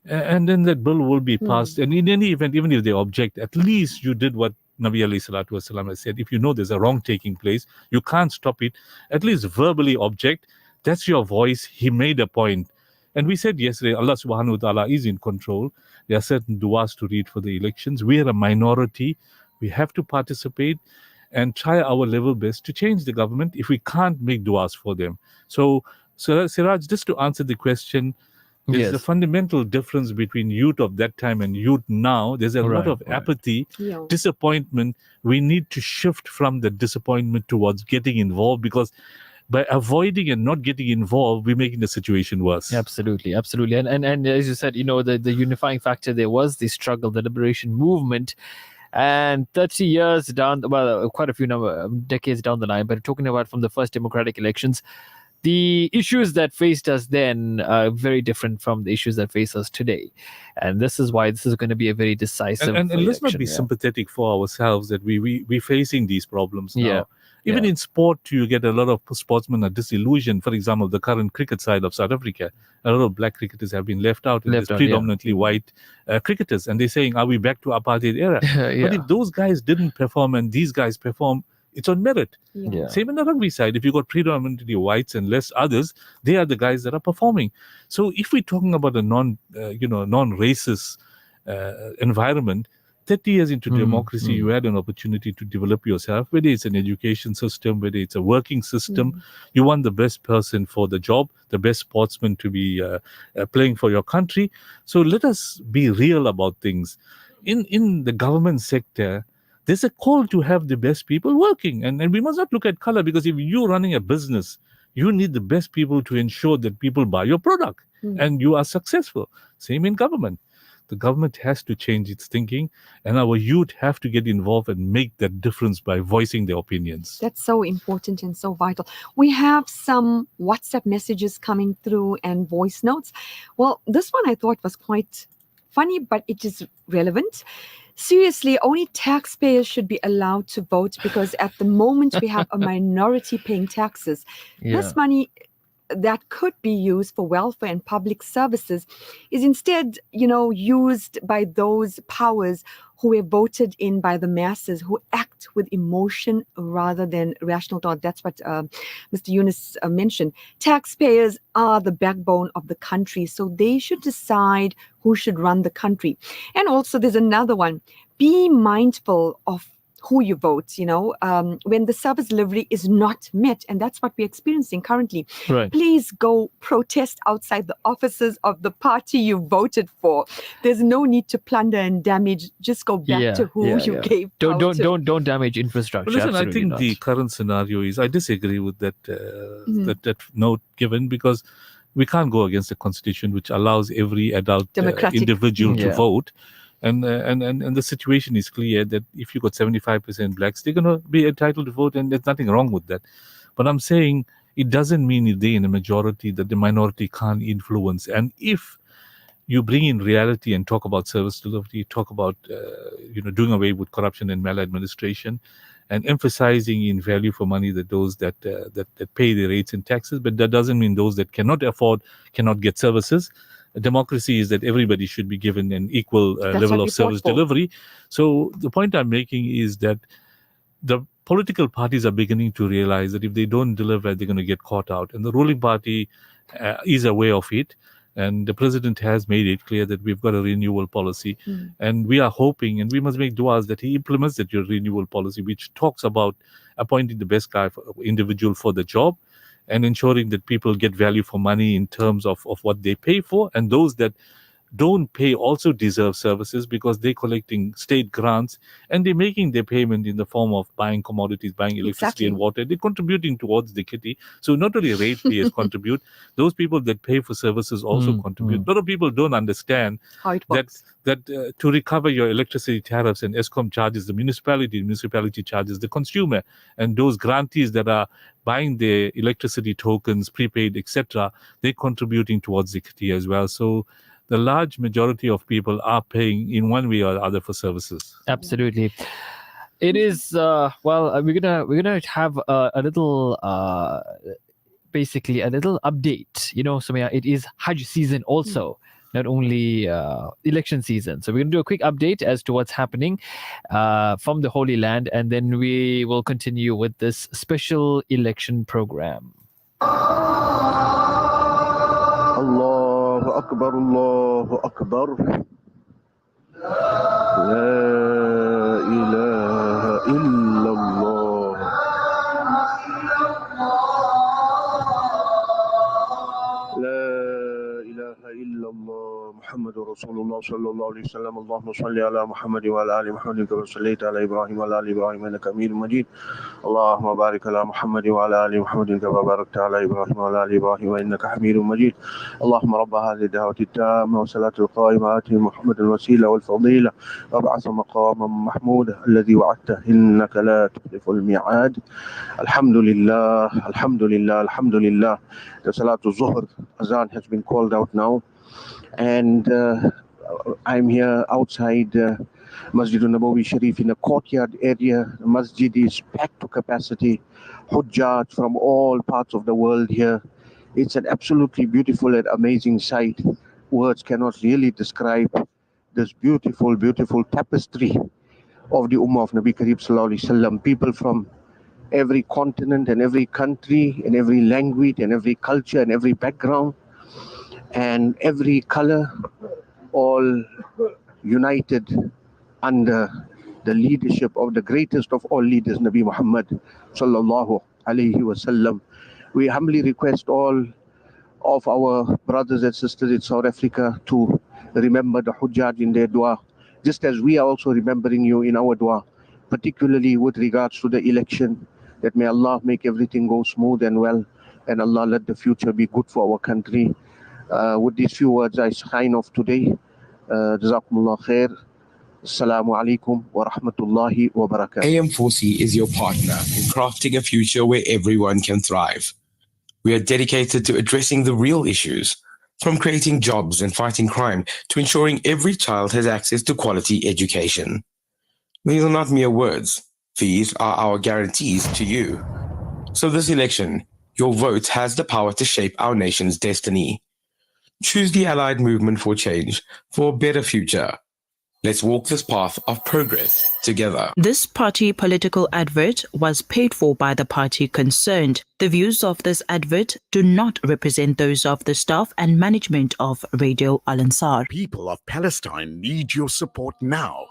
And then that bill will be passed. And in any event, even if they object, at least you did what Nabi alayhi salatu wasalam has said. If you know there's a wrong taking place, you can't stop it. At least verbally object. That's your voice. He made a point. And we said yesterday, Allah subhanahu wa ta'ala is in control. There are certain du'as to read for the elections. We are a minority. We have to participate and try our level best to change the government if we can't make du'as for them. So Siraj, just to answer the question, there's a fundamental difference between youth of that time and youth now. There's a lot of apathy, disappointment. We need to shift from the disappointment towards getting involved, because by avoiding and not getting involved, we're making the situation worse. Absolutely. And as you said, the unifying factor there was the struggle, the liberation movement. And 30 years down, well, quite a few decades down the line, but talking about from the first democratic elections, the issues that faced us then are very different from the issues that face us today. And this is why this is going to be a very decisive and let's not election, be sympathetic for ourselves that we're facing these problems now. Yeah. Even in sport, you get a lot of sportsmen are disillusioned. For example, the current cricket side of South Africa, a lot of black cricketers have been left out, and there's predominantly white cricketers. And they're saying, are we back to apartheid era? But if those guys didn't perform and these guys perform, it's on merit. Same in the rugby side. If you got predominantly whites and less others, they are the guys that are performing. So if we're talking about a non-racist environment, 30 years into democracy, you had an opportunity to develop yourself, whether it's an education system, whether it's a working system. You want the best person for the job, the best sportsman to be playing for your country. So let us be real about things. In the government sector, there's a call to have the best people working. And we must not look at color, because if you're running a business, you need the best people to ensure that people buy your product and you are successful. Same in government. The government has to change its thinking, and our youth have to get involved and make that difference by voicing their opinions. That's so important and so vital. We have some WhatsApp messages coming through and voice notes. Well, this one I thought was quite funny, but it is relevant. Seriously, only taxpayers should be allowed to vote, because at the moment we have a minority paying taxes. This money that could be used for welfare and public services is instead, used by those powers who were voted in by the masses, who act with emotion rather than rational thought. That's what Mr. Yunus mentioned. Taxpayers are the backbone of the country, so they should decide who should run the country. And also there's another one. Be mindful of who you vote, when the service delivery is not met, and that's what we're experiencing currently. Please go protest outside the offices of the party you voted for. There's no need to plunder and damage. Just go back to who you gave power to. Don't damage infrastructure. Well, listen, I think the current scenario is, I disagree with that that note given, because we can't go against the constitution, which allows every adult individual to vote. And the situation is clear that if you got 75% blacks, they're going to be entitled to vote, and there's nothing wrong with that. But I'm saying it doesn't mean if they're in a majority that the minority can't influence. And if you bring in reality and talk about service delivery, talk about doing away with corruption and maladministration, and emphasizing in value for money that those that pay the rates and taxes, but that doesn't mean those that cannot afford cannot get services. Democracy is that everybody should be given an equal level of service delivery. So the point I'm making is that the political parties are beginning to realize that if they don't deliver, they're going to get caught out. And the ruling party is aware of it. And the president has made it clear that we've got a renewal policy. And we are hoping, and we must make duas that he implements that renewal policy, which talks about appointing the best individual for the job, and ensuring that people get value for money in terms of what they pay for, and those that don't pay also deserve services, because they're collecting state grants and they're making their payment in the form of buying commodities, buying electricity and water. They're contributing towards the kitty. So not only ratepayers contribute, those people that pay for services also contribute. A lot of people don't understand how it works. That to recover your electricity tariffs and ESCOM charges, the municipality charges the consumer, and those grantees that are buying their electricity tokens, prepaid, etc., they're contributing towards the kitty as well. So the large majority of people are paying in one way or other for services. Absolutely. It is we're gonna have a little basically a little update. Sumaya, it is Hajj season also, not only election season. So we're gonna do a quick update as to what's happening from the Holy Land, and then we will continue with this special election program. Allahu Akbar, Allahu Akbar. La ilaha illallah. La ilaha illallah. محمد رسول الله صلى الله عليه وسلم. اللهم صل على محمد وعلى ال محمد كما صليت على ابراهيم وعلى ال ابراهيم انك حميد مجيد. اللهم بارك على محمد وعلى ال محمد كما باركت على ابراهيم وعلى ال ابراهيم انك حميد مجيد. اللهم رب هذه الدعوه التامه والصلاه القائمه اتي محمد الوسيله والفضيله وابعث مقاما محمودا الذي وعدته انك لا تخلف الميعاد. الحمد لله الحمد لله الحمد لله. The Salatul Zuhr Azan has been called out now, and I'm here outside Masjid al-Nabawi Sharif in a courtyard area. The masjid is packed to capacity. Hujjat from all parts of the world here. It's an absolutely beautiful and amazing sight. Words cannot really describe this beautiful, beautiful tapestry of the Ummah of Nabi Kareem Sallallahu Alaihi Wasallam. People from every continent and every country and every language and every culture and every background and every color, all united under the leadership of the greatest of all leaders, Nabi Muhammad Sallallahu Alaihi Wasallam. We humbly request all of our brothers and sisters in South Africa to remember the Hujjaj in their dua, just as we are also remembering you in our dua, particularly with regards to the election, that may Allah make everything go smooth and well, and Allah let the future be good for our country. With these few words, I sign off today. Jazakumullah khair. Assalamu alaikum wa rahmatullahi wa barakatuh. AM40 is your partner in crafting a future where everyone can thrive. We are dedicated to addressing the real issues, from creating jobs and fighting crime to ensuring every child has access to quality education. These are not mere words. These are our guarantees to you. So this election, your vote has the power to shape our nation's destiny. Choose the Allied Movement for Change for a better future. Let's walk this path of progress together. This party political advert was paid for by the party concerned. The views of this advert do not represent those of the staff and management of Radio Al-Ansar. People of Palestine need your support now.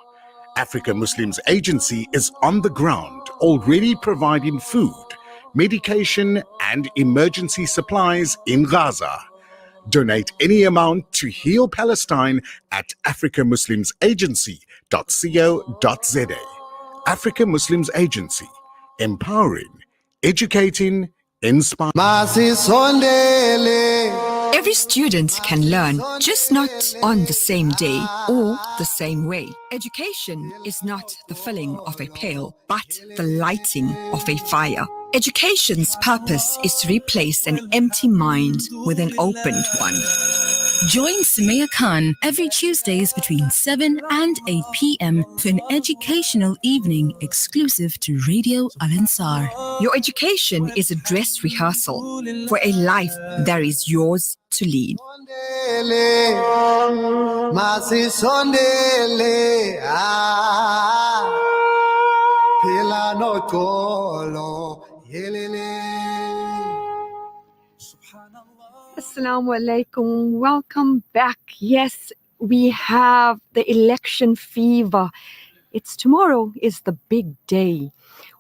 Africa Muslims Agency is on the ground, already providing food, medication, and emergency supplies in Gaza. Donate any amount to Heal Palestine at africamuslimsagency.co.za. Africa Muslims Agency, empowering, educating, inspiring. Every student can learn, just not on the same day or the same way. Education is not the filling of a pail, but the lighting of a fire. Education's purpose is to replace an empty mind with an opened one. Join Sumaya Khan every Tuesdays between 7 and 8 p.m. for an educational evening exclusive to Radio Al-Ansar. Your education is a dress rehearsal for a life that is yours to lead. Assalamu alaikum. Welcome back. Yes, we have the election fever. It's tomorrow is the big day.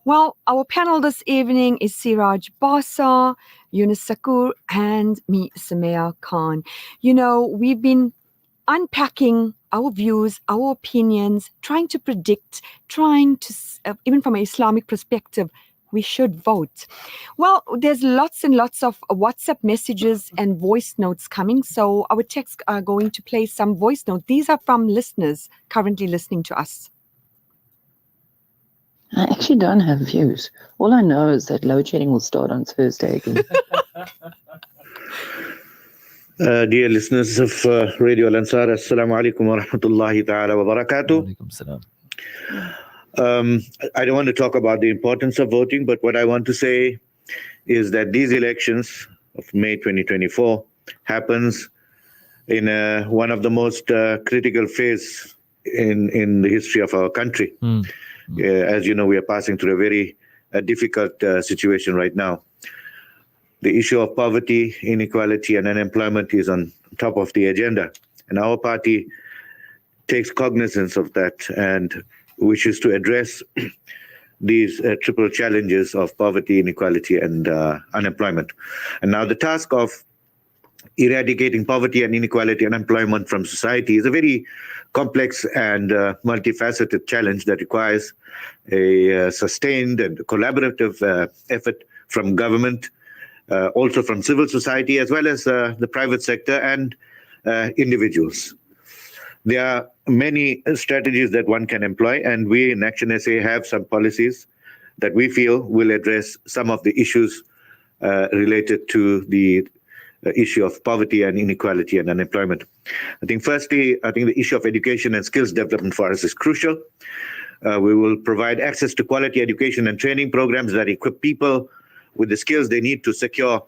Well, our panel this evening is Seraj, Bassa, Yunus, Sacoor, and me, Sumaya Khan. You know, we've been unpacking our views, our opinions, trying to predict, even from an Islamic perspective, we should vote. Well, there's lots and lots of WhatsApp messages and voice notes coming. So our techs are going to play some voice notes. These are from listeners currently listening to us. I actually don't have views. All I know is that load shedding will start on Thursday again. Dear listeners of Radio Al-Ansar, Assalamu alaikum wa rahmatullahi ta'ala wa barakatuh. I don't want to talk about the importance of voting, but what I want to say is that these elections of May 2024 happens in one of the most critical phase in the history of our country. As you know, we are passing through a very difficult situation right now. The issue of poverty, inequality, and unemployment is on top of the agenda. And our party takes cognizance of that and wishes to address these triple challenges of poverty, inequality, and unemployment. And now the task of eradicating poverty and inequality and unemployment from society is a very complex and multifaceted challenge that requires a sustained and collaborative effort from government, also from civil society, as well as the private sector and individuals. There are many strategies that one can employ, and we in Action SA have some policies that we feel will address some of the issues related to the issue of poverty and inequality and unemployment. Firstly, the issue of education and skills development for us is crucial. We will provide access to quality education and training programs that equip people with the skills they need to secure,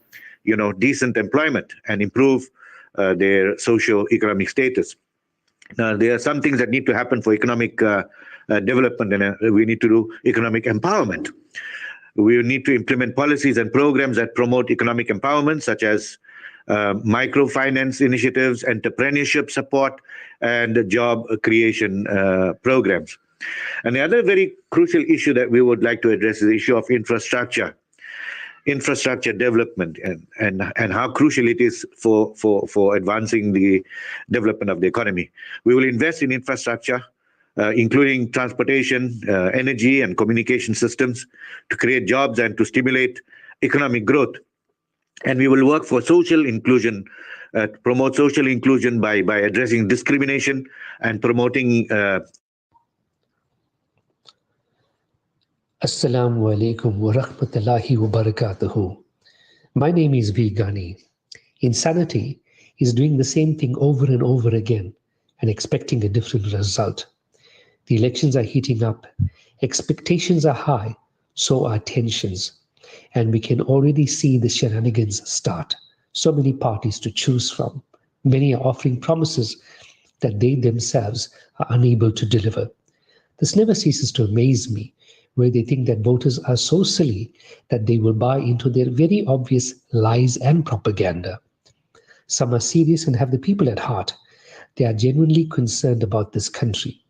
decent employment and improve their socio-economic status. Now, there are some things that need to happen for economic development, and we need to do economic empowerment. We need to implement policies and programs that promote economic empowerment, such as microfinance initiatives, entrepreneurship support, and job creation programs. And the other very crucial issue that we would like to address is the issue of infrastructure development, and how crucial it is for advancing the development of the economy. We will invest in infrastructure, including transportation, energy, and communication systems to create jobs and to stimulate economic growth. And we will work for social inclusion, promote social inclusion by addressing discrimination and promoting Assalamu alaikum wa rahmatullahi wa barakatuhu. My name is V. Ghani. Insanity is doing the same thing over and over again and expecting a different result. The elections are heating up. Expectations are high, so are tensions. And we can already see the shenanigans start. So many parties to choose from. Many are offering promises that they themselves are unable to deliver. This never ceases to amaze me, where they think that voters are so silly that they will buy into their very obvious lies and propaganda. Some are serious and have the people at heart. They are genuinely concerned about this country.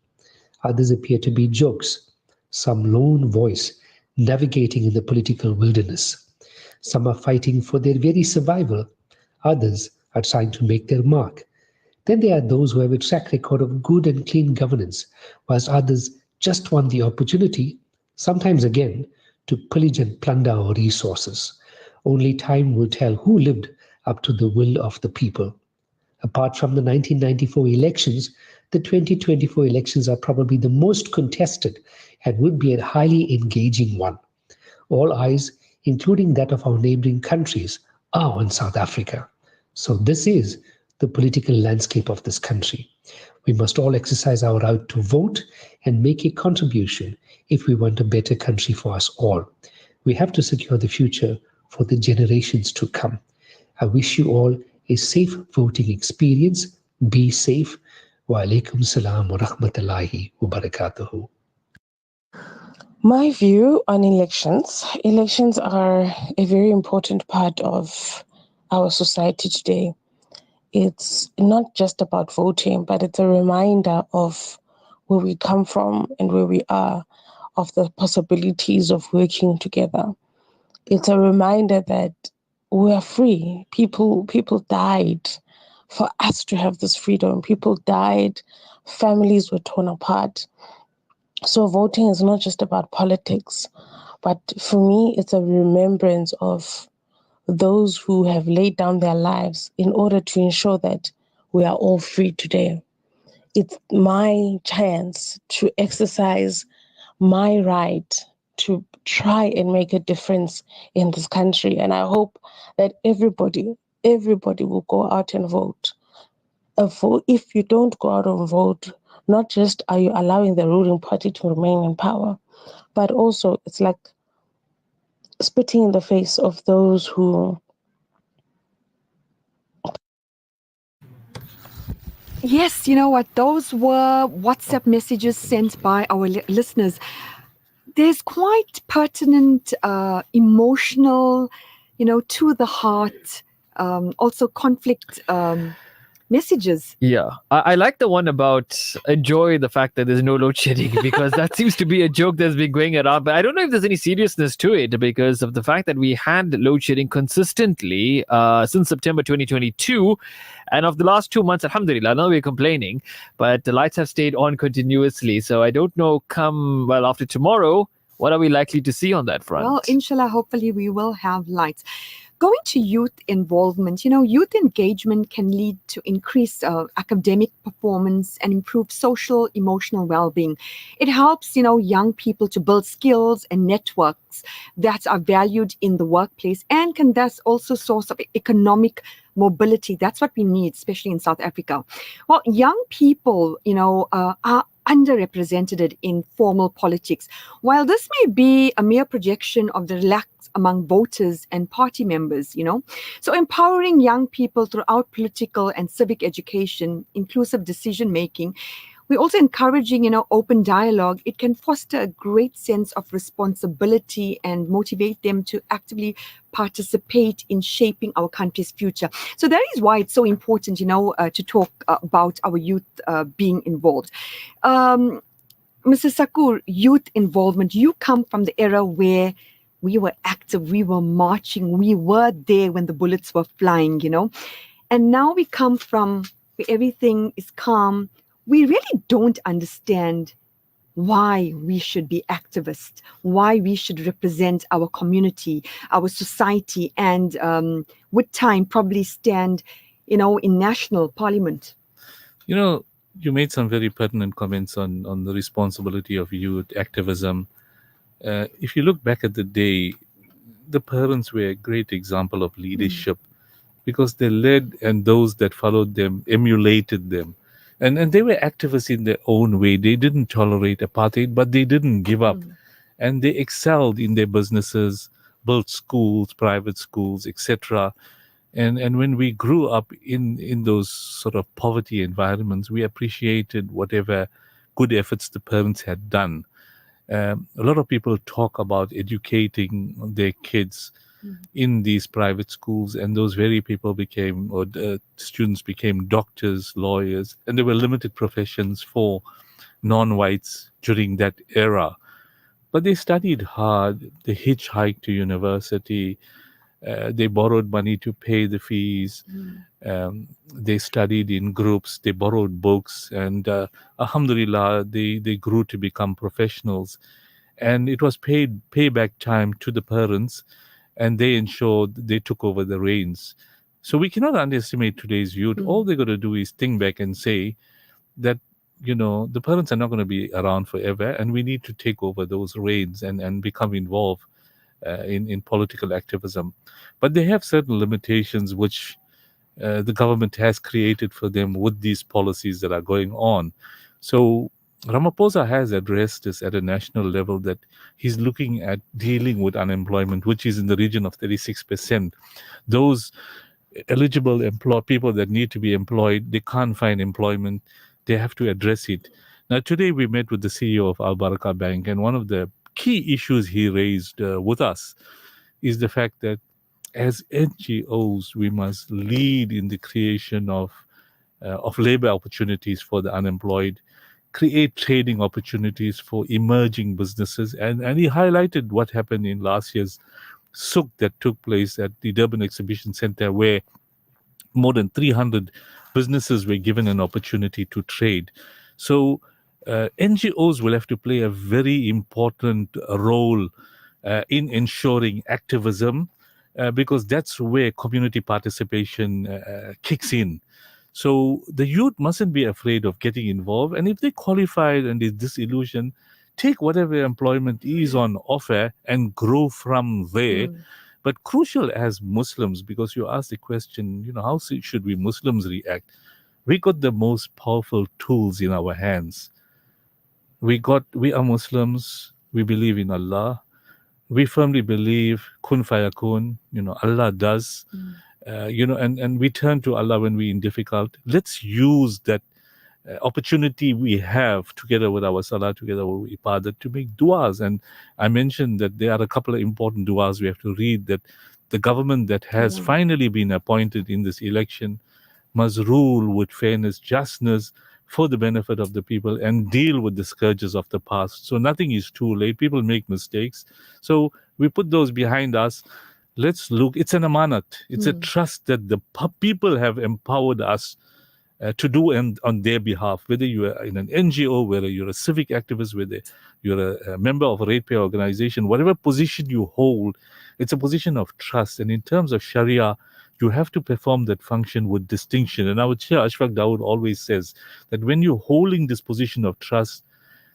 Others appear to be jokes, some lone voice navigating in the political wilderness. Some are fighting for their very survival. Others are trying to make their mark. Then there are those who have a track record of good and clean governance, whilst others just want the opportunity, sometimes again, to pillage and plunder our resources. Only time will tell who lived up to the will of the people. Apart from the 1994 elections, the 2024 elections are probably the most contested and would be a highly engaging one. All eyes, including that of our neighboring countries, are on South Africa. So this is the political landscape of this country. We must all exercise our right to vote and make a contribution if we want a better country for us all. We have to secure the future for the generations to come. I wish you all a safe voting experience. Be safe. Wa alaikum salam wa rahmatullahi wa barakatuhu. My view on elections. Elections are a very important part of our society today. It's not just about voting, but it's a reminder of where we come from and where we are, of the possibilities of working together. It's a reminder that we are free. People died for us to have this freedom. People died, families were torn apart. So voting is not just about politics, but for me, it's a remembrance of those who have laid down their lives in order to ensure that we are all free today. It's my chance to exercise my right to try and make a difference in this country. And I hope that everybody will go out and vote. If you don't go out and vote, not just are you allowing the ruling party to remain in power, but also it's like spitting in the face of those who... Yes, you know what? Those were WhatsApp messages sent by our listeners. There's quite pertinent, emotional, to the heart, also conflict messages. Yeah, I like the one about enjoy the fact that there's no load shedding, because that seems to be a joke that's been going around. But I don't know if there's any seriousness to it because of the fact that we had load shedding consistently since September 2022. And of the last 2 months, alhamdulillah, now we're complaining, but the lights have stayed on continuously. So I don't know, after tomorrow, what are we likely to see on that front? Well, inshallah, hopefully we will have lights. Going to youth involvement, youth engagement can lead to increased academic performance and improve social, emotional well-being. It helps, young people to build skills and networks that are valued in the workplace and can thus also source of economic mobility. That's what we need, especially in South Africa. Well, young people, are underrepresented in formal politics. While this may be a mere projection of the lack among voters and party members, So empowering young people throughout political and civic education, inclusive decision making, we're also encouraging, open dialogue. It can foster a great sense of responsibility and motivate them to actively participate in shaping our country's future. So that is why it's so important, to talk about our youth being involved. Mr. Sacoor, youth involvement, you come from the era where we were active, we were marching, we were there when the bullets were flying, And now we come from where everything is calm. We really don't understand why we should be activists, why we should represent our community, our society, and with time probably stand, in national parliament. You made some very pertinent comments on the responsibility of youth activism. If you look back at the day, the parents were a great example of leadership because they led and those that followed them emulated them. And they were activists in their own way. They didn't tolerate apartheid, but they didn't give up. And they excelled in their businesses, built schools, private schools, etc. And when we grew up in those sort of poverty environments, we appreciated whatever good efforts the parents had done. A lot of people talk about educating their kids in these private schools, and those very people students became doctors, lawyers, and there were limited professions for non-whites during that era. But they studied hard, they hitchhiked to university, they borrowed money to pay the fees, they studied in groups, they borrowed books, and alhamdulillah, they grew to become professionals. And it was payback time to the parents, and they ensured they took over the reins. So we cannot underestimate today's youth. All they're going to do is think back and say that, the parents are not going to be around forever, and we need to take over those reins and become involved in political activism. But they have certain limitations which the government has created for them with these policies that are going on. So Ramaphosa has addressed this at a national level, that he's looking at dealing with unemployment, which is in the region of 36%. Those eligible people that need to be employed, they can't find employment. They have to address it. Now, today we met with the CEO of Al Baraka Bank, and one of the key issues he raised with us is the fact that as NGOs, we must lead in the creation of labor opportunities for the unemployed, create trading opportunities for emerging businesses. And he highlighted what happened in last year's souk that took place at the Durban Exhibition Center, where more than 300 businesses were given an opportunity to trade. So NGOs will have to play a very important role in ensuring activism, because that's where community participation kicks in. So the youth mustn't be afraid of getting involved. And if they qualified and is disillusioned, take whatever employment is on offer and grow from there. But crucial as Muslims, because you asked the question, how should we Muslims react? We got the most powerful tools in our hands. We are Muslims. We believe in Allah. We firmly believe kun fayakun, Allah does. And we turn to Allah when we're in difficult. Let's use that opportunity we have together with our salah, together with ibadat, to make du'as. And I mentioned that there are a couple of important du'as we have to read, that the government that has finally been appointed in this election must rule with fairness, justness, for the benefit of the people, and deal with the scourges of the past. So nothing is too late. People make mistakes. So we put those behind us. Let's look. It's an amanat. It's a trust that the people have empowered us to do on their behalf, whether you are in an NGO, whether you're a civic activist, whether you're a member of a ratepayer organization, whatever position you hold, it's a position of trust. And in terms of Sharia, you have to perform that function with distinction. And our Chair Ashfaq Dawood always says that when you're holding this position of trust,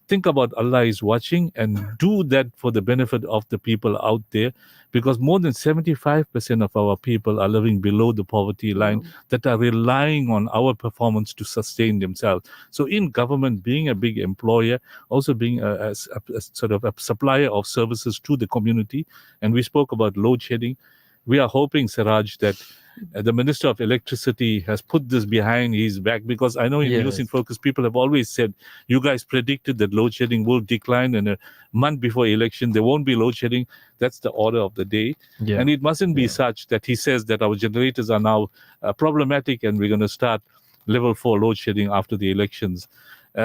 think about Allah is watching and do that for the benefit of the people out there, because more than 75% of our people are living below the poverty line, that are relying on our performance to sustain themselves. So in government, being a big employer, also being a sort of a supplier of services to the community, and we spoke about load shedding. We are hoping, Seraj, that the Minister of Electricity has put this behind his back, because I know in News in Focus, people have always said, you guys predicted that load shedding will decline, and a month before election, there won't be load shedding. That's the order of the day. And it mustn't be such that he says that our generators are now problematic and we're going to start level 4 load shedding after the elections.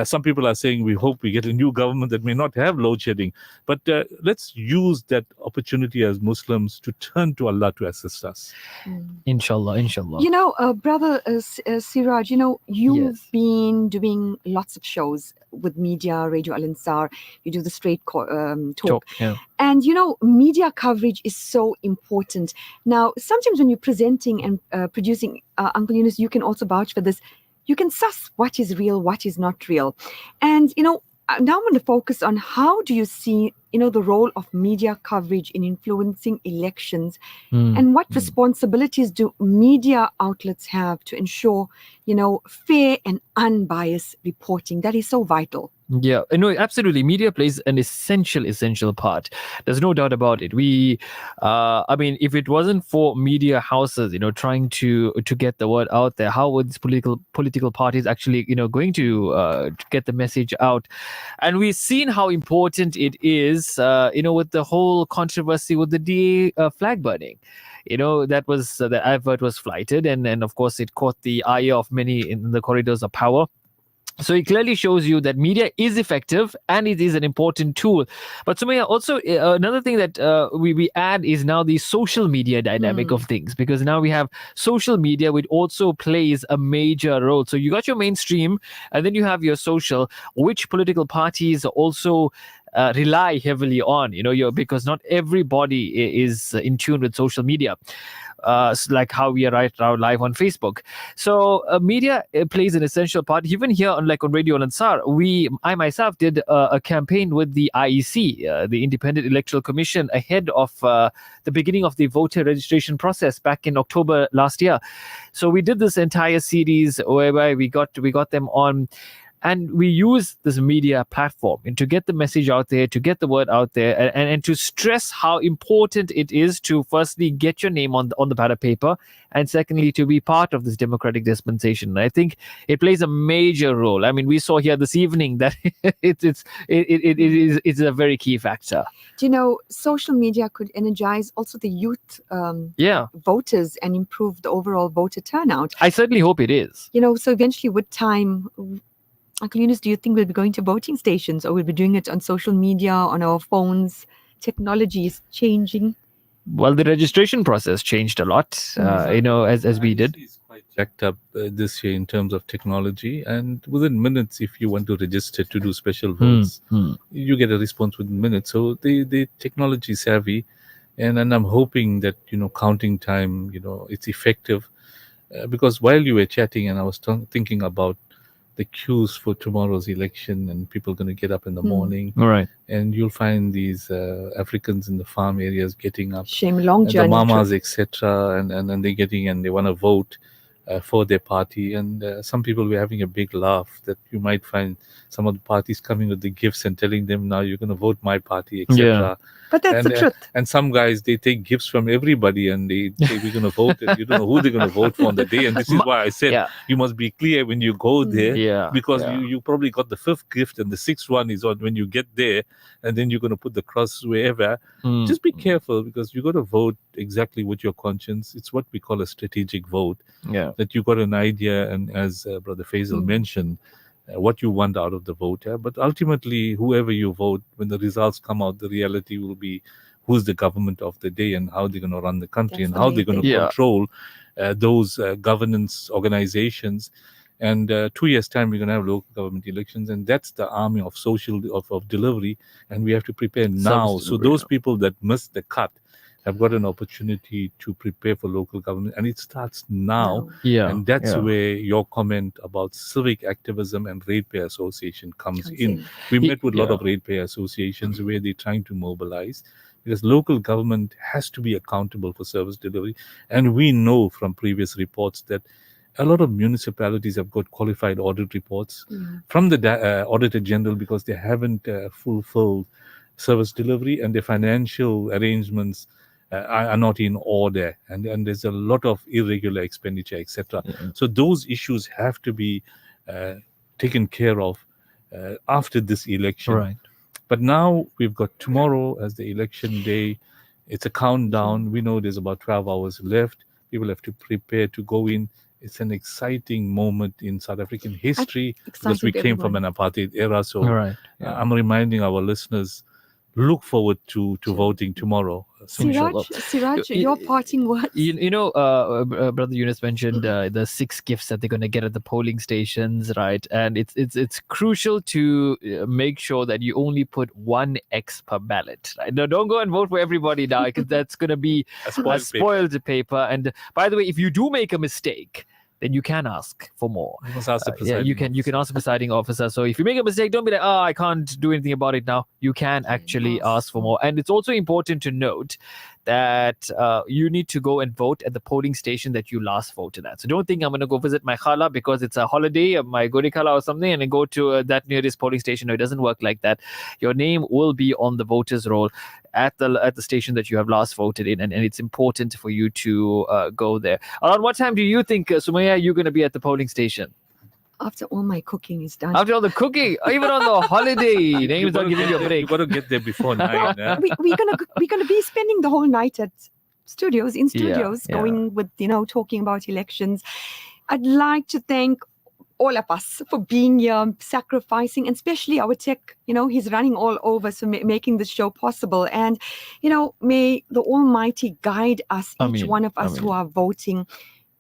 Some people are saying we hope we get a new government that may not have load shedding. But let's use that opportunity as Muslims to turn to Allah to assist us. Inshallah, inshallah. Brother Siraj, you've been doing lots of shows with media, Radio Al Ansar. You do the straight talk. And, media coverage is so important. Now, sometimes when you're presenting and producing, Uncle Yunus, you can also vouch for this. You can suss what is real, what is not real. And, now I'm going to focus on how do you see, the role of media coverage in influencing elections, and what responsibilities do media outlets have to ensure, fair and unbiased reporting? That is so vital. Yeah, no, absolutely. Media plays an essential part. There's no doubt about it. If it wasn't for media houses, trying to get the word out there, how would these political parties actually, going to get the message out? And we've seen how important it is, with the whole controversy with the DA flag burning. That was the advert was flighted, and of course it caught the eye of many in the corridors of power. So it clearly shows you that media is effective and it is an important tool. But Sumaya, also another thing that we add is now the social media dynamic of things, because now we have social media, which also plays a major role. So you got your mainstream and then you have your social, which political parties also rely heavily on, because not everybody is in tune with social media. Like how we are right now live on Facebook. So media plays an essential part. Even here on Radio Al Ansar, I myself did a campaign with the IEC, the Independent Electoral Commission, ahead of the beginning of the voter registration process back in October last year. So we did this entire series whereby we got them on. And we use this media platform to get the message out there, to get the word out there, and to stress how important it is to firstly get your name on the ballot paper, and secondly to be part of this democratic dispensation. And I think it plays a major role. I mean, we saw here this evening that it's a very key factor. Social media could energize also the youth voters and improve the overall voter turnout. I certainly hope it is. So eventually with time, Uncle Yunus, do you think we'll be going to voting stations, or we'll be doing it on social media, on our phones? Technology is changing. Well, the registration process changed a lot, as we did. Jacked up this year in terms of technology, and within minutes, if you want to register to do special votes, you get a response within minutes. So the technology savvy, and I'm hoping that counting time, it's effective, because while you were chatting, and I was thinking about the queues for tomorrow's election, and people going to get up in the morning, right? And you'll find these Africans in the farm areas getting up, long the journey, mamas, etc., and they're getting, and they want to vote for their party. And some people were having a big laugh that you might find some of the parties coming with the gifts and telling them, now you're going to vote my party, etc. Yeah. But that's the truth. And some guys, they take gifts from everybody, and they say, we're going to vote, and you don't know who they're going to vote for on the day. And this is why I said you must be clear when you go there, because you probably got the fifth gift, and the sixth one is on when you get there, and then you're going to put the cross wherever. Just be careful, because you got to vote exactly with your conscience. It's what we call a strategic vote. Yeah. That you got an idea, and as Brother Faisal mentioned, what you want out of the vote. But ultimately, whoever you vote, when the results come out, the reality will be who's the government of the day, and how they're going to run the country, and how they're going to control those governance organizations. And 2 years' time, we're going to have local government elections, and that's the army of of delivery, and we have to prepare now. So those people that missed the cut have got an opportunity to prepare for local government, and it starts now. And that's where your comment about civic activism and ratepayer association comes in. We met with a lot of ratepayer associations where they're trying to mobilize, because local government has to be accountable for service delivery. And we know from previous reports that a lot of municipalities have got qualified audit reports from the Auditor General, because they haven't fulfilled service delivery, and their financial arrangements are not in order, and there's a lot of irregular expenditure, etc. So those issues have to be taken care of after this election. Right. But now we've got tomorrow as the election day. It's a countdown. We know there's about 12 hours left. People have to prepare to go in. It's an exciting moment in South African history, because we came from an apartheid era. So I'm reminding our listeners, look forward to voting tomorrow. Seraj, your parting words. Brother Yunus mentioned the 6 gifts that they're going to get at the polling stations, right? And it's crucial to make sure that you only put 1 X per ballot. Right? No, don't go and vote for everybody now, because that's going to be a spoiled paper. And by the way, if you do make a mistake, then you can ask for more. You must ask the presiding you can ask the presiding officer. So if you make a mistake, don't be like, I can't do anything about it now. You can actually ask for more. And it's also important to note that you need to go and vote at the polling station that you last voted at. So don't think I'm going to go visit my khala because it's a holiday, or my godi khala or something, and then go to that nearest polling station. No, it doesn't work like that. Your name will be on the voters roll at the station that you have last voted in, and it's important for you to go there. Around what time do you think, Sumaya, you're going to be at the polling station? After all my cooking is done. After all the cooking, even on the holiday, names are giving you a break. You got to get there before 9. We're gonna be spending the whole night at studios, going with talking about elections. I'd like to thank all of us for being here, sacrificing, and especially our tech. He's running all over, so making this show possible. And may the Almighty guide us, each one of us who are voting,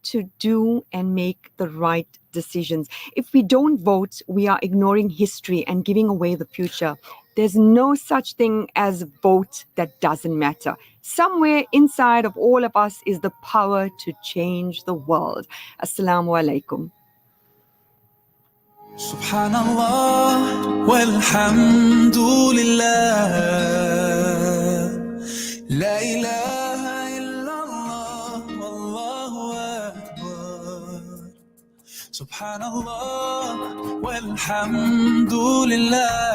to do and make the right decisions. If we don't vote, we are ignoring history and giving away the future. There's no such thing as vote that doesn't matter. Somewhere inside of all of us is the power to change the world. Assalamu alaikum. Subhanallah walhamdulillah, la ilaha illallah, wallahu akbar. Subhanallah walhamdulillah.